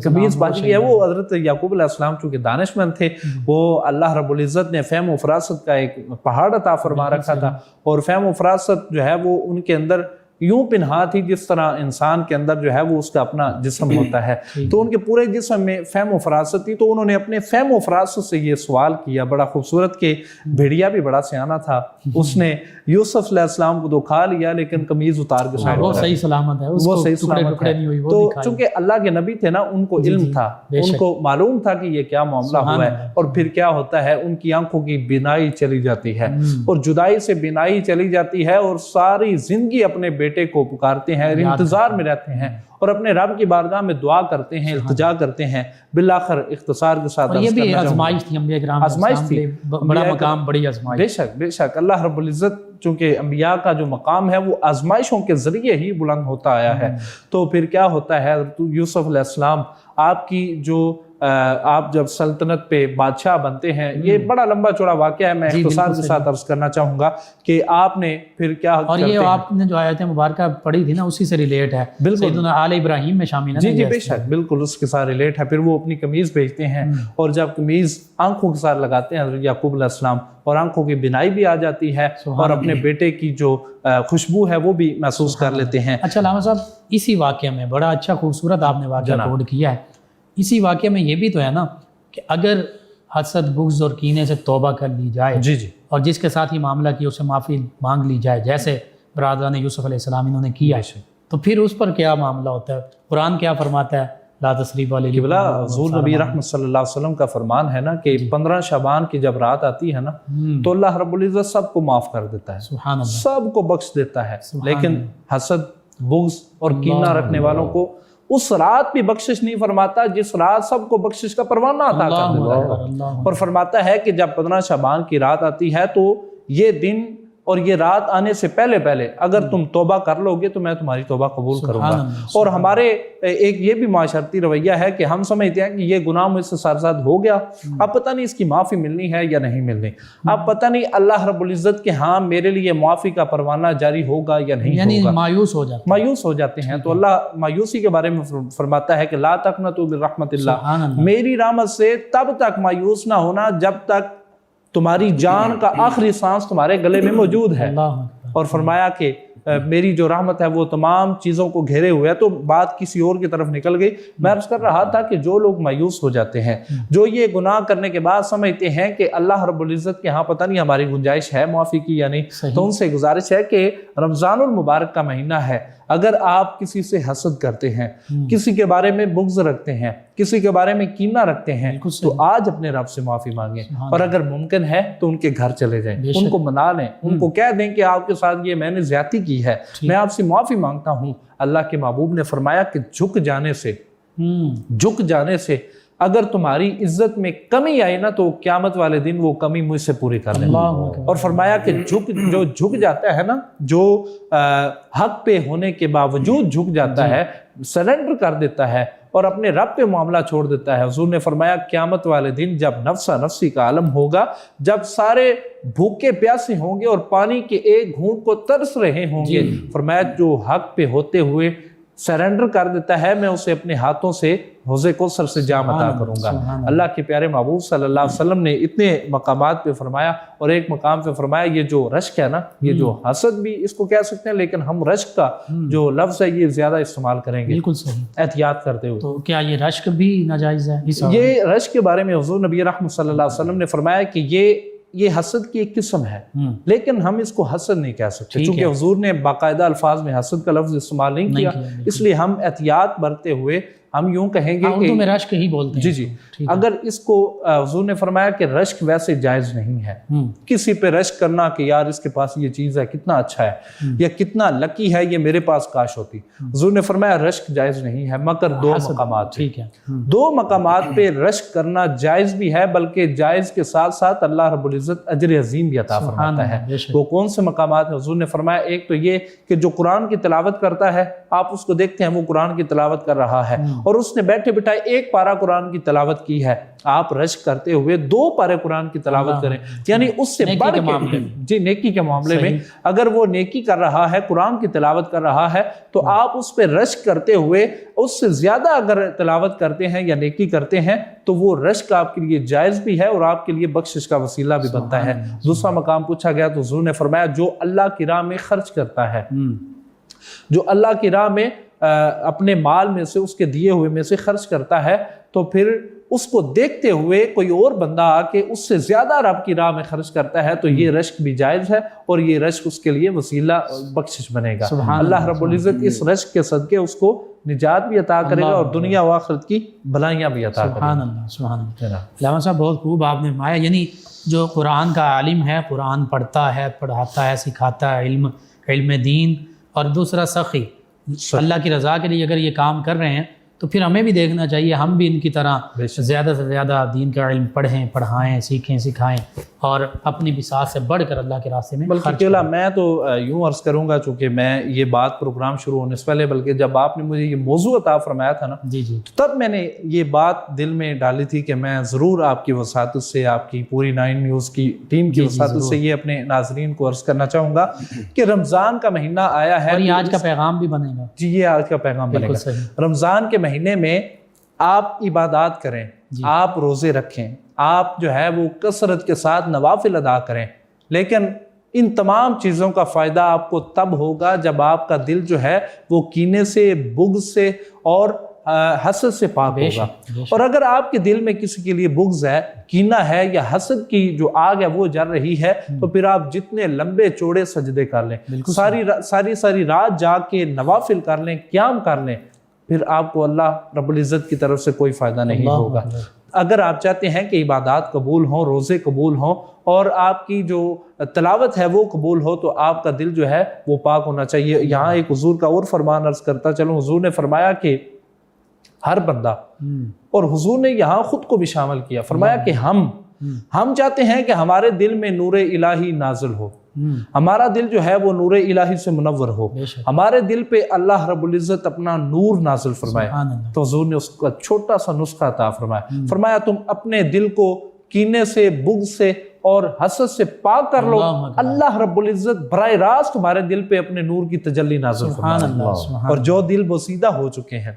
قمیض بچ گئی ہے. وہ حضرت یعقوب علیہ السلام چونکہ دانشمند تھے, وہ اللہ رب العزت نے فہم و فراست کا ایک پہاڑ عطا فرما رکھا تھا, اور فہم و فراست جو ہے وہ ان کے اندر یوں پنہا تھی جس طرح انسان کے اندر جو ہے وہ اس کا اپنا جسم ہوتا ہے. تو ان کے پورے جسم میں فہم و فراست تھی, تو انہوں نے اپنے فہم و فراست سے یہ سوال کیا بڑا خوبصورت کہ بھیڑیا بھی بڑا سیانہ تھا, اس نے یوسف علیہ السلام کو تو کھا لیا لیکن قمیض اتار کے سائڈ, وہ صحیح سلامت ہے, وہ صحیح سلامت ہے. تو چونکہ اللہ کے نبی تھے نا, ان کو علم تھا, ان کو معلوم تھا کہ یہ کیا معاملہ ہوا ہے. اور پھر کیا ہوتا ہے, ان کی آنکھوں کی بینائی چلی جاتی ہے, اور جدائی سے بینائی چلی جاتی ہے, اور ساری زندگی اپنے بیٹے کو پکارتے ہیں، انتظار میں رہتے ہیں اور اپنے رب کی بارگاہ میں دعا کرتے ہیں، التجا کرتے ہیں۔ بالآخر اختصار کے ساتھ یہ بھی آزمائش تھی انبیاء کرام، آزمائش تھی، بڑا مقام، بڑی آزمائش۔ بے شک بے شک اللہ رب العزت چونکہ انبیاء کا جو مقام ہے وہ آزمائشوں کے ذریعے ہی بلند ہوتا آیا ہے۔ تو پھر کیا ہوتا ہے، حضرت یوسف علیہ السلام آپ کی جو آپ جب سلطنت پہ بادشاہ بنتے ہیں، یہ بڑا لمبا چوڑا واقعہ ہے، میں اختصار کے ساتھ عرض کرنا چاہوں گا کہ آپ نے پھر کیا اور یہ آپ نے جو آیت مبارکہ پڑھی تھی نا اسی سے ریلیٹ ہے، سیدنا آل ابراہیم میں شامل ہے۔ جی بے شک بالکل اس کے ساتھ ریلیٹ ہے۔ پھر وہ اپنی قمیض بھیجتے ہیں اور جب قمیض آنکھوں کے ساتھ لگاتے ہیں حضرت یعقوب علیہ السلام، اور آنکھوں کی بینائی بھی آ جاتی ہے اور اپنے بیٹے کی جو خوشبو ہے وہ بھی محسوس کر لیتے ہیں۔ اچھا علامہ صاحب، اسی واقعے میں بڑا اچھا خوبصورت آپ نے واقعہ کوڈ کیا ہے، اسی واقعے میں یہ بھی تو ہے نا کہ اگر حسد، بغض اور کینے سے توبہ کر لی جائے اور جس کے ساتھ ہی معاملہ کیا اسے معافی مانگ لی جائے، جیسے برادران یوسف علیہ السلام انہوں نے کیا، تو پھر اس پر کیا معاملہ ہوتا ہے؟ قرآن کیا فرماتا ہے؟ لا تثریب علیکم، حضور نبی رحمت صلی اللہ علیہ وسلم کا فرمان ہے نا کہ 15 شعبان کی جب رات آتی ہے نا تو اللہ رب العزت سب کو معاف کر دیتا ہے، سبحان اللہ، سب کو بخش دیتا ہے، لیکن حسد، بغض اور کینہ رکھنے والوں کو اس رات بھی بخشش نہیں فرماتا جس رات سب کو بخشش کا پروانہ عطا کر دیتا ہے، اور فرماتا ہے کہ جب 15 شعبان کی رات آتی ہے تو یہ دن اور یہ رات آنے سے پہلے اگر تم توبہ کر لو گے تو میں تمہاری توبہ قبول کروں گا۔ اور ہمارے ایک یہ بھی معاشرتی رویہ ہے کہ ہم سمجھتے ہیں کہ یہ گناہ مجھ سے سرزد ہو گیا، اب پتہ نہیں اس کی معافی ملنی ہے یا نہیں ملنی، اب پتہ نہیں اللہ رب العزت کے ہاں میرے لیے معافی کا پروانہ جاری ہوگا یا نہیں ہوگا، یعنی مایوس ہو جاتے ہیں۔ تو اللہ مایوسی کے بارے میں فرماتا ہے کہ لا تقنطوا من رحمت اللہ، میری رحمت سے تب تک مایوس نہ ہونا جب تک تمہاری جان کا آخری سانس تمہارے گلے میں موجود ہے، اور فرمایا کہ میری جو رحمت ہے وہ تمام چیزوں کو گھیرے ہوئے ہے۔ تو بات کسی اور کی طرف نکل گئی۔ میں عرض کر رہا تھا کہ جو لوگ مایوس ہو جاتے ہیں، جو یہ گناہ کرنے کے بعد سمجھتے ہیں کہ اللہ رب العزت کے ہاں پتہ نہیں ہماری گنجائش ہے معافی کی یا نہیں، تو ان سے گزارش ہے کہ رمضان المبارک کا مہینہ ہے، اگر آپ کسی سے حسد کرتے ہیں، کسی کے بارے میں بغض رکھتے ہیں، کسی کے بارے میں کینہ رکھتے ہیں، تو آج اپنے رب سے معافی مانگیں، اور اگر ممکن ہے تو ان کے گھر چلے جائیں، ان کو منا لیں، ان کو کہہ دیں کہ آپ کے ساتھ یہ میں نے زیادتی کی ہے، میں آپ سے معافی مانگتا ہوں۔ اللہ کے محبوب نے فرمایا کہ جھک جانے سے اگر تمہاری عزت میں کمی آئی نا تو قیامت والے دن وہ کمی مجھ سے پوری کر لیں۔ اور فرمایا کہ جو جھک جاتا ہے نا، جو حق پہ ہونے کے باوجود جھک جاتا ہے، سرنڈر کر دیتا ہے اور اپنے رب پہ معاملہ چھوڑ دیتا ہے، حضور نے فرمایا قیامت والے دن جب نفسا نفسی کا عالم ہوگا، جب سارے بھوکے پیاسے ہوں گے اور پانی کے ایک گھونٹ کو ترس رہے ہوں گے، فرمایا جو حق پہ ہوتے ہوئے سرنڈر کر دیتا ہے میں اسے اپنے ہاتھوں سے حوض کوثر سے جام عطا کروں گا۔ اللہ کے پیارے محبوب صلی اللہ علیہ وسلم نے اتنے مقامات پہ فرمایا، اور ایک مقام پہ فرمایا یہ جو رشک ہے نا، یہ جو حسد بھی اس کو کہہ سکتے ہیں، لیکن ہم رشک کا جو لفظ ہے یہ زیادہ استعمال کریں گے، بالکل صحیح، احتیاط کرتے ہوئے۔ تو کیا یہ رشک بھی ناجائز ہے؟ یہ رشک کے بارے میں حضور نبی رحمت صلی اللہ علیہ وسلم نے فرمایا کہ یہ حسد کی ایک قسم ہے، لیکن ہم اس کو حسد نہیں کہہ سکتے، چونکہ حضور نے باقاعدہ الفاظ میں حسد کا لفظ استعمال نہیں کیا، اس لیے ہم احتیاط برتے ہوئے ہم یوں کہیں گے اردو میں رشک ہی بولتے ہیں۔ جی اگر اس کو حضور نے فرمایا کہ رشک ویسے جائز نہیں ہے، کسی پہ رشک کرنا کہ یار اس کے پاس یہ چیز ہے، کتنا اچھا ہے یا کتنا لکی ہے، یہ میرے پاس کاش ہوتی، حضور نے فرمایا رشک جائز نہیں ہے، مگر دو مقامات، ٹھیک ہے، دو مقامات پہ رشک کرنا جائز بھی ہے، بلکہ جائز کے ساتھ ساتھ اللہ رب العزت اجر عظیم بھی عطا فرماتا ہے۔ وہ کون سے مقامات ہیں؟ حضور نے فرمایا ایک تو یہ کہ جو قرآن کی تلاوت کرتا ہے، آپ اس کو دیکھتے ہیں وہ قرآن کی تلاوت کر رہا ہے اور اس نے بیٹھے بٹھائے ایک پارہ قرآن کی تلاوت کی ہے، آپ رشک کرتے ہوئے 2 پارے قرآن کی تلاوت کریں، یعنی اس سے بڑھ کے نیکی کے معاملے میں اگر وہ نیکی کر رہا ہے، قرآن کی تلاوت کر رہا ہے، تو آپ اس پہ رشک کرتے ہوئے اس سے زیادہ اگر تلاوت کرتے ہیں یا نیکی کرتے ہیں تو وہ رشک آپ کے لیے جائز بھی ہے اور آپ کے لیے بخشش کا وسیلہ بھی بنتا ہے۔ دوسرا مقام پوچھا گیا تو حضور نے فرمایا جو اللہ کی راہ میں خرچ کرتا ہے، جو اللہ کی راہ میں اپنے مال میں سے، اس کے دیے ہوئے میں سے خرچ کرتا ہے، تو پھر اس کو دیکھتے ہوئے کوئی اور بندہ آ کے اس سے زیادہ رب کی راہ میں خرچ کرتا ہے تو یہ رشک بھی جائز ہے اور یہ رشک اس کے لیے وسیلہ بخشش بنے گا۔ اللہ رب العزت اس رشک کے صدقے اس کو نجات بھی عطا کرے گا اور دنیا و آخرت کی بھلائیاں بھی عطا کرے گا۔ سبحان اللہ، سبحان اللہ۔ علامہ صاحب بہت خوب آپ نے فرمایا، یعنی جو قرآن کا عالم ہے، قرآن پڑھتا ہے، پڑھاتا ہے، سکھاتا ہے، علم دین اور دوسرا سخی، اللہ کی رضا کے لیے اگر یہ کام کر رہے ہیں تو پھر ہمیں بھی دیکھنا چاہیے ہم بھی ان کی طرح زیادہ سے زیادہ دین کا علم پڑھیں، پڑھائیں، سیکھیں، سکھائیں اور اپنی بساط سے بڑھ کر اللہ کے راستے میں بلکہ میں تو یوں عرض کروں گا، چونکہ میں یہ بات پروگرام شروع ہونے سے پہلے، بلکہ جب آپ نے مجھے یہ موضوع عطا فرمایا تھا نا، جی تب میں نے یہ بات دل میں ڈالی تھی کہ میں ضرور آپ کی وساطت سے، آپ کی پوری 9 نیوز کی ٹیم کی وساطت سے یہ اپنے ناظرین کو عرض کرنا چاہوں گا کہ رمضان کا مہینہ آیا ہے، اور یہ آج کا پیغام بھی بنے گا۔ جی، یہ آج کا پیغام بنے گا۔ رمضان کے مہینے میں آپ عبادات کریں، آپ روزے رکھیں، آپ جو ہے وہ کثرت کے ساتھ نوافل ادا کریں، لیکن ان تمام چیزوں کا فائدہ آپ کو تب ہوگا جب آپ کا دل جو ہے وہ کینے سے، بغض سے اور حسد سے پاک ہوگا۔ اور اگر آپ کے دل میں کسی کے لیے بغض ہے، کینہ ہے یا حسد کی جو آگ ہے وہ جل رہی ہے، تو پھر آپ جتنے لمبے چوڑے سجدے کر لیں، ساری رات جاگ کے نوافل کر لیں، قیام کر لیں، پھر آپ کو اللہ رب العزت کی طرف سے کوئی فائدہ نہیں ہوگا۔ اگر آپ چاہتے ہیں کہ عبادات قبول ہوں، روزے قبول ہوں اور آپ کی جو تلاوت ہے وہ قبول ہو، تو آپ کا دل جو ہے وہ پاک ہونا چاہیے۔ یہاں ایک حضور کا اور فرمان عرض کرتا چلوں، حضور نے فرمایا کہ ہر بندہ، اور حضور نے یہاں خود کو بھی شامل کیا، فرمایا کہ ہم چاہتے ہیں کہ ہمارے دل میں نور الہی نازل ہو، ہمارا دل جو ہے وہ نور الہی سے منور ہو، ہمارے دل پہ اللہ رب العزت اپنا نور نازل فرمائے۔ تو حضور نے اس کا چھوٹا سا نسخہ عطا فرمایا تم اپنے دل کو کینے سے، بغض سے اور حسد سے پاک کر لو، اللہ رب العزت براہ راست تمہارے دل پہ اپنے نور کی تجلی نازل فرمائے۔ اور جو دل بوسیدہ ہو چکے ہیں،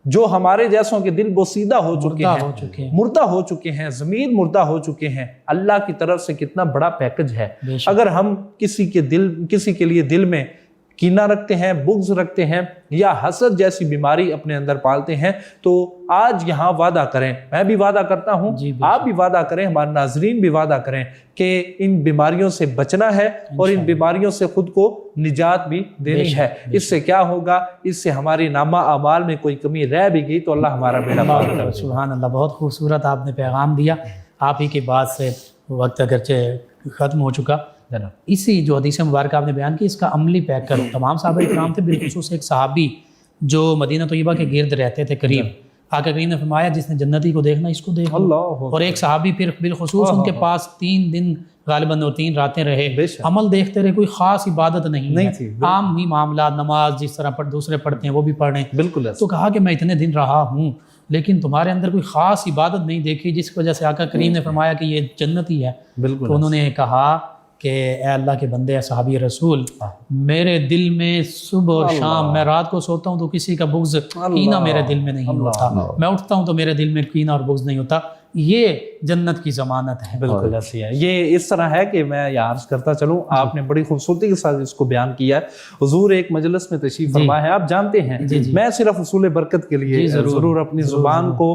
جو ہمارے جیسوں کے دل بوسیدہ ہو چکے ہیں، مردہ ہو چکے ہیں، ضمیر مردہ ہو چکے ہیں، اللہ کی طرف سے کتنا بڑا پیکج ہے۔ اگر ہم کسی کے لیے دل میں کینہ رکھتے ہیں، بغض رکھتے ہیں یا حسد جیسی بیماری اپنے اندر پالتے ہیں، تو آج یہاں وعدہ کریں، میں بھی وعدہ کرتا ہوں، آپ بھی وعدہ کریں، ہمارے ناظرین بھی وعدہ کریں کہ ان بیماریوں سے بچنا ہے اور ان بیماریوں سے خود کو نجات بھی دینی ہے۔ اس سے کیا ہوگا؟ اس سے ہماری نامہ اعمال میں کوئی کمی رہ بھی گئی تو اللہ ہمارا بیڑا پار کر دے گا۔ سبحان اللہ، بہت خوبصورت آپ نے پیغام دیا۔ آپ ہی کے بعد سے وقت اگرچہ ختم ہو چکا، اسی جو حدیث مبارکہ آپ نے بیان کی، اس کا عملی پیک کرو۔ تمام صحابہ کرام تھے، بالخصوص ایک صحابی جو مدینہ طیبہ کے گرد رہتے تھے قریب، آقا کریم نے فرمایا جس نے جنتی کو دیکھنا اس کو دیکھ لو۔ اور ایک صحابی پھر بالخصوص ان کے پاس 3 دن غالباً اور 3 راتیں رہے، عمل دیکھتے رہے، کوئی خاص عبادت نہیں ہے، عام ہی معاملات، نماز جس طرح دوسرے پڑھتے ہیں وہ بھی پڑھ رہے ہیں۔ بالکل۔ تو کہا کہ میں اتنے دن رہا ہوں لیکن تمہارے اندر کوئی خاص عبادت نہیں دیکھی، جس وجہ سے آقا کریم نے فرمایا کہ یہ جنتی ہے۔ تو انہوں نے کہا کہ اے اللہ کے بندے، اے صحابی رسول، میرے دل میں صبح اور شام، میں رات کو سوتا ہوں تو کسی کا بغض، کینہ میرے دل میں نہیں ہوتا، میں اٹھتا ہوں تو میرے دل میں کینہ اور بغض نہیں ہوتا، یہ جنت کی ضمانت ہے۔ بالکل ایسی ہے۔ یہ اس طرح ہے کہ میں یہ عرض کرتا چلوں، آپ نے بڑی خوبصورتی کے ساتھ اس کو بیان کیا ہے۔ حضور ایک مجلس میں تشریف فرما ہے، آپ جانتے ہیں میں صرف حصول برکت کے لیے ضرور اپنی زبان کو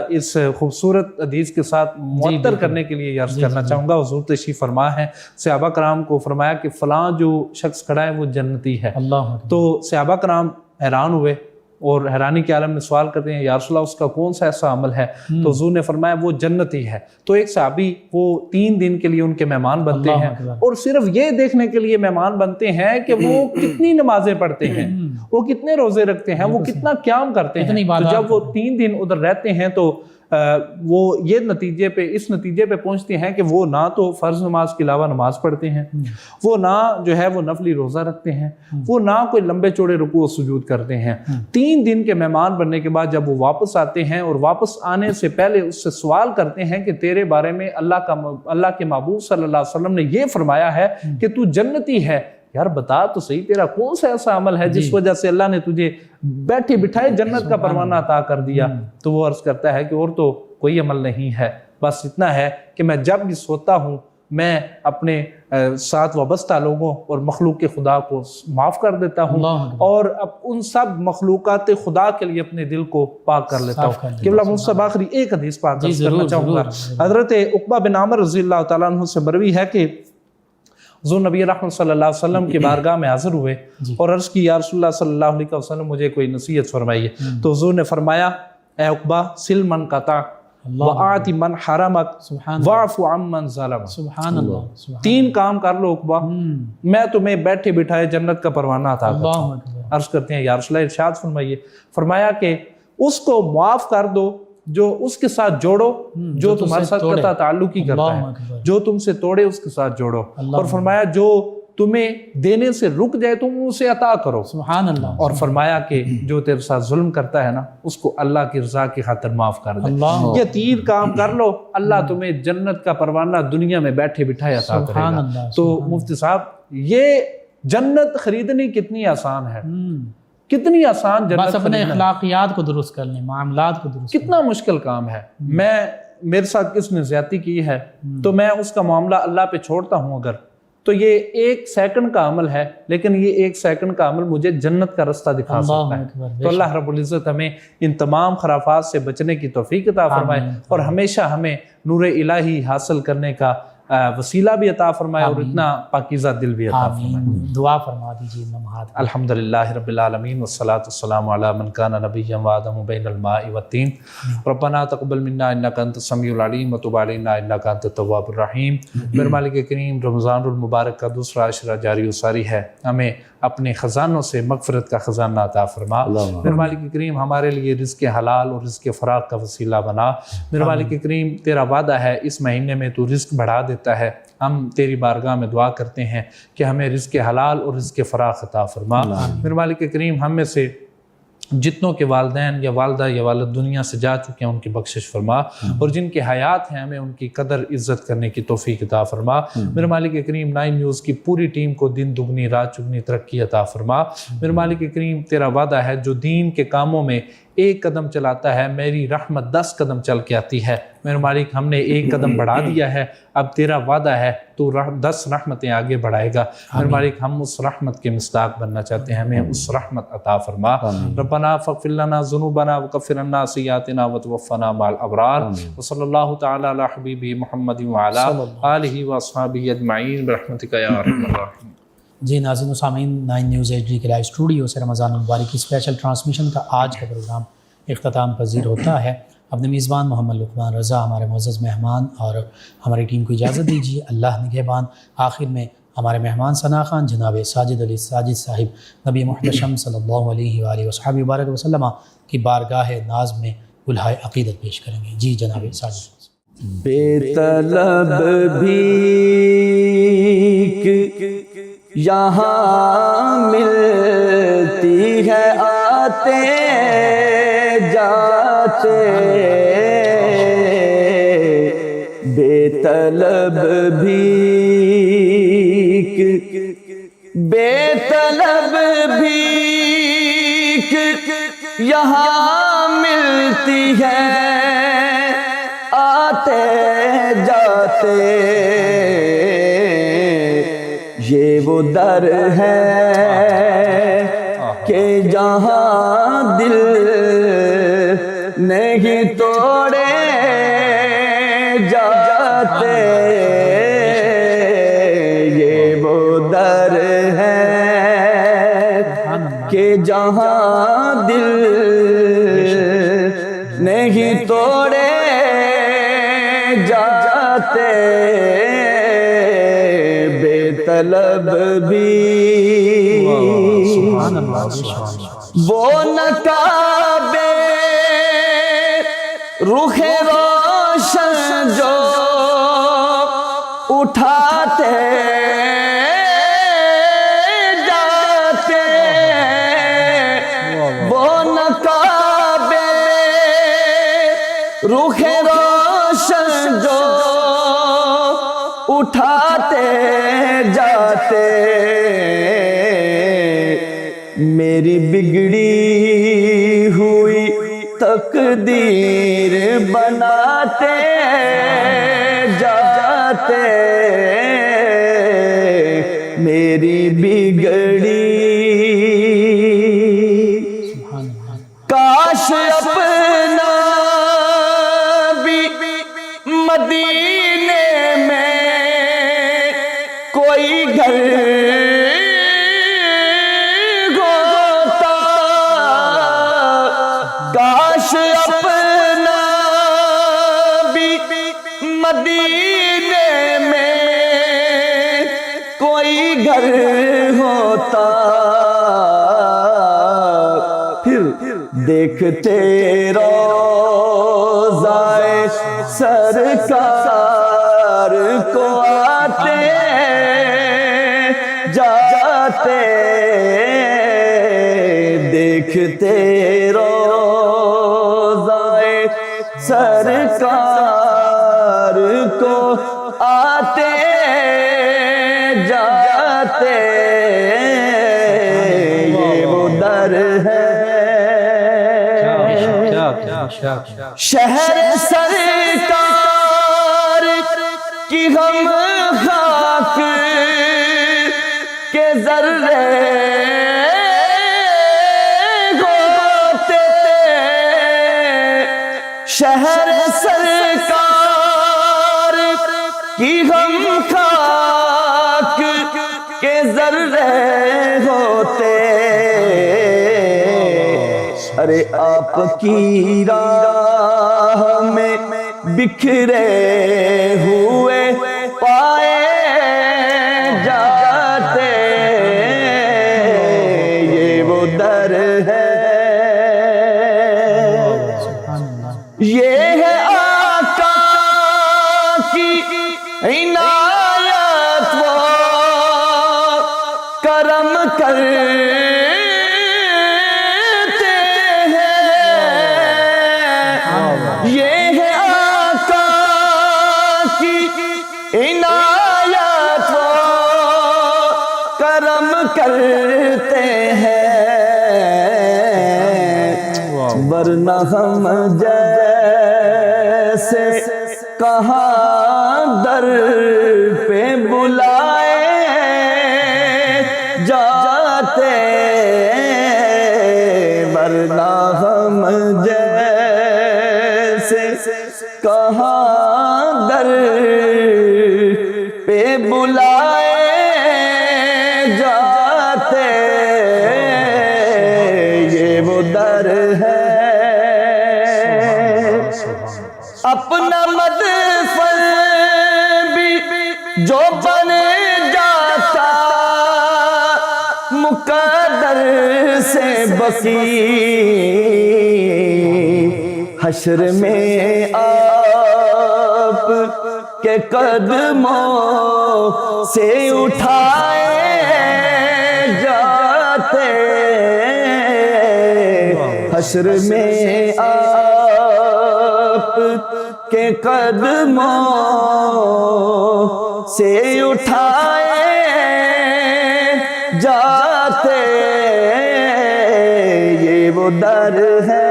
اس خوبصورت حدیث کے ساتھ معطر کرنے کے لیے عرض کرنا چاہوں گا۔ حضور تشریف فرما ہے، صحابہ کرام کو فرمایا کہ فلاں جو شخص کھڑا ہے وہ جنتی ہے۔ تو صحابہ کرام حیران ہوئے اور حیرانی کے عالم میں سوال کرتے ہیں، یا رسول اللہ اس کا کون سا ایسا عمل ہے؟ تو حضور نے فرمایا وہ جنتی ہے۔ تو ایک صحابی وہ 3 دن کے لیے ان کے مہمان بنتے ہیں اور صرف یہ دیکھنے کے لیے مہمان بنتے ہیں کہ وہ کتنی نمازیں پڑھتے ہیں، وہ کتنے روزے رکھتے ہیں، وہ کتنا قیام کرتے ہیں۔ تو جب وہ 3 دن ادھر رہتے ہیں تو وہ اس نتیجے پہ پہنچتے ہیں کہ وہ نہ تو فرض نماز کے علاوہ نماز پڑھتے ہیں، وہ نہ جو ہے وہ نفلی روزہ رکھتے ہیں، وہ نہ کوئی لمبے چوڑے رکوع و سجود کرتے ہیں۔ 3 دن کے مہمان بننے کے بعد جب وہ واپس آتے ہیں اور واپس آنے سے پہلے اس سے سوال کرتے ہیں کہ تیرے بارے میں اللہ کے محبوب صلی اللہ علیہ وسلم نے یہ فرمایا ہے کہ تو جنتی ہے، یار بتا تو صحیح تیرا کون سا ایسا عمل ہے جس وجہ سے اللہ نے تجھے بیٹھے بٹھائے جنت کا پروانہ عطا کر دیا؟ تو وہ عرض کرتا ہے کہ اور تو کوئی عمل نہیں ہے، بس اتنا ہے کہ میں جب بھی سوتا ہوں میں اپنے ساتھ وابستہ لوگوں اور مخلوق کے خدا کو معاف کر دیتا ہوں اور اب ان سب مخلوقات خدا کے لیے اپنے دل کو پاک کر لیتا ہوں۔ قبلہ مصطفیٰ آخری ایک حدیث پاک کرنا چاہوں گا۔ حضرت عقبہ بن عامر رضی اللہ تعالیٰ عنہ سے مروی ہے کہ حضور نبی رحمت صلی اللہ علیہ وسلم کی بارگاہ میں حاضر ہوئے اور عرض کی، یا رسول اللہ صلی اللہ علیہ وسلم مجھے کوئی نصیحت فرمائیے۔ تو حضور نے فرمایا، اے عقبہ، سل من قطع، وآت من حرمک سبحان واعف عمن ظلمک. سبحان اللہ. تین کام کر لو عقبہ، میں تمہیں بیٹھے بٹھائے جنت کا پروانہ عطا کرتا اللہ ہوں. اکبر. عرض کرتے ہیں یا رسول اللہ ارشاد فرمائیے. فرمایا کہ اس کو معاف کر دو جو اس کے ساتھ جوڑو جو تمہارے ساتھ قطع تعلق ہی کرتا اللہ ہے، اکبر. جو تم سے توڑے اس کے ساتھ جوڑو. اللہ اور فرمایا جو تمہیں دینے سے رک جائے تم اسے عطا کرو. سبحان اللہ. اور فرمایا کہ جو تیرے ساتھ ظلم کرتا ہے نا اس کو اللہ کی رضا کی خاطر معاف کر دے. اللہ. یہ تین کام کر لو اللہ تمہیں جنت کا پروانہ دنیا میں بیٹھے بٹھائے عطا کرے سبحان گا. اللہ. تو مفتی صاحب یہ جنت خریدنی کتنی آسان ہے، کتنی آسان جنت بس اپنے خریدنا. اخلاقیات کو درست کر لیں، معاملات کو درست کتنا مشکل کام ہے. میرے ساتھ کس نے زیادتی کی ہے تو میں اس کا معاملہ اللہ پہ چھوڑتا ہوں اگر تو یہ 1 سیکنڈ کا عمل ہے، لیکن یہ 1 سیکنڈ کا عمل مجھے جنت کا رستہ دکھا سکتا ہے. تو اللہ رب العزت ہمیں ان تمام خرافات سے بچنے کی توفیق عطا فرمائے اور ہمیشہ ہمیں نور الہی حاصل کرنے کا وسیلہ بھی عطا فرمائے اور اتنا پاکیزہ دل بھی عطا فرمائے. آمین. دعا فرما دیجیے امام ہاتھ. الحمدللہ رب العالمین والصلاة والسلام علی من کان نبیا وآدم بین الماء والطین. ربنا تقبل منا انک انت السمیع العلیم وتب علینا انک انت التواب الرحیم. میرے مالک کریم رمضان المبارک کا دوسرا عشرہ جاری و ساری ہے، ہمیں اپنے خزانوں سے مغفرت کا خزانہ عطا فرما. میرے مالک کریم ہمارے لیے رزق حلال اور رزق فراغ کا وسیلہ بنا. میرے مالک کریم تیرا وعدہ ہے اس مہینے میں تو رزق بڑھا دیتا ہے، ہم تیری بارگاہ میں دعا کرتے ہیں کہ ہمیں رزق حلال اور رزق فراغ عطا فرما. میرے مالک کریم ہم میں سے جتنوں کے والدین یا والدہ یا والد دنیا سے جا چکے ہیں ان کی بخشش فرما، اور جن کے حیات ہیں ہمیں ان کی قدر عزت کرنے کی توفیق عطا فرما. میرے مالک کریم 9 نیوز کی پوری ٹیم کو دن دگنی رات چگنی ترقی عطا فرما. میرے مالک کریم تیرا وعدہ ہے جو دین کے کاموں میں 1 قدم چلاتا ہے میری رحمت 10 قدم چل کے آتی ہے. میرے مالک ہم نے 1 قدم بڑھا دیا ہے، اب تیرا وعدہ ہے تو 10 رحمتیں آگے بڑھائے گا. میرے مالک ہم اس رحمت کے مصداق بننا چاہتے ہیں، ہمیں اس رحمت عطا فرما. ربنا فاغفر لنا ذنوبنا وکفر عنا سیئاتنا وتوفنا مع الابرار. وصلی اللہ تعالی علی حبیبہ محمد وعلی آلہ واصحابہ اجمعین برحمتک یا ارحم الراحمین. جی ناظرین و سامعین، 9 نیوز HD کے لائیو اسٹوڈیو سے رمضان المبارک کی اسپیشل ٹرانسمیشن کا آج کا پروگرام اختتام پذیر ہوتا ہے. اپنے میزبان محمد لقمان رضا، ہمارے معزز مہمان اور ہماری ٹیم کو اجازت دیجیے. اللہ نگہبان. آخر میں ہمارے مہمان ثنا خان جناب ساجد علی ساجد صاحب نبی محتشم صلی اللہ علیہ وآلہ وصحبہ وبارک وسلم کی بارگاہ ناز میں الہائے عقیدت پیش کریں گے. جی جناب ساجد. بے طلب بھیک یہاں ملتی ہے آتے جاتے، بے طلب بھیک یہاں ملتی ہے آتے جاتے، یہ وہ در ہے کہ جہاں دل نہیں توڑے جاتے، یہ وہ در ہے کہ جہاں دل نہیں توڑے جاتے، بے طلب بھی وہ نقابے رخ روشن جو اٹھاتے جاتے، وہ نقابے رخ روشن جو اٹھاتے جاتے، میری بگڑی ہوئی تقدیر بناتے جاتے، میری بگڑی کاش اپنا بھی مدینے میں کوئی گھر ہوتا، کاش اپنا گھر ہوتا پھر دیکھتے روضائے سرکار کو آتے جاتے دیکھتے روضائے سرکار کو آتے جاتے یہ وہ در ہے شہر سرکار کی ہم خاک کے ذرے ہوتے شہر سرکار کی ہم خاک کے ذرے ہوتے ارے آپ کی راہ میں بکھرے ہوئے پائے جاتے یہ وہ در ہے یہ ہے آقا کی عنایت وہ کرم کر یہ ہے آقا کی عنایت وہ کرم کرتے ہیں ورنہ ہم جیسے کہاں در پہ بلائے جاتے ورنہ ہم کہاں در پہ بلائے جاتے یہ وہ در ہے اپنا مدفن بھی جو بن جاتا مقدر سے بقی حشر میں آپ کے قدموں سے اٹھائے جاتے حشر میں آپ کے قدموں سے اٹھائے جاتے یہ وہ در ہے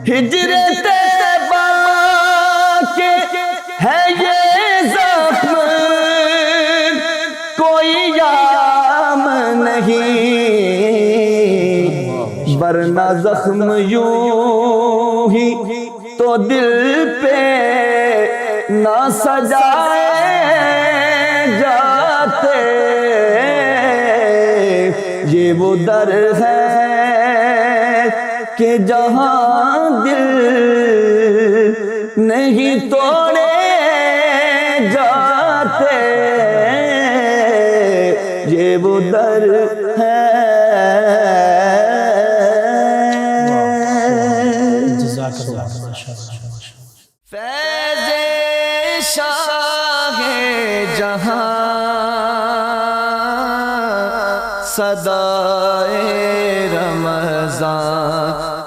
ہجر طیبہ کے ہے یہ زخم کوئی یام نہیں ورنہ زخم یوں ہی تو دل پہ نہ سجائے جاتے یہ وہ در ہے کہ جہاں دل نہیں توڑے جاتے یہ وہ در ہے فیض شاہ جہاں صدائے رمضان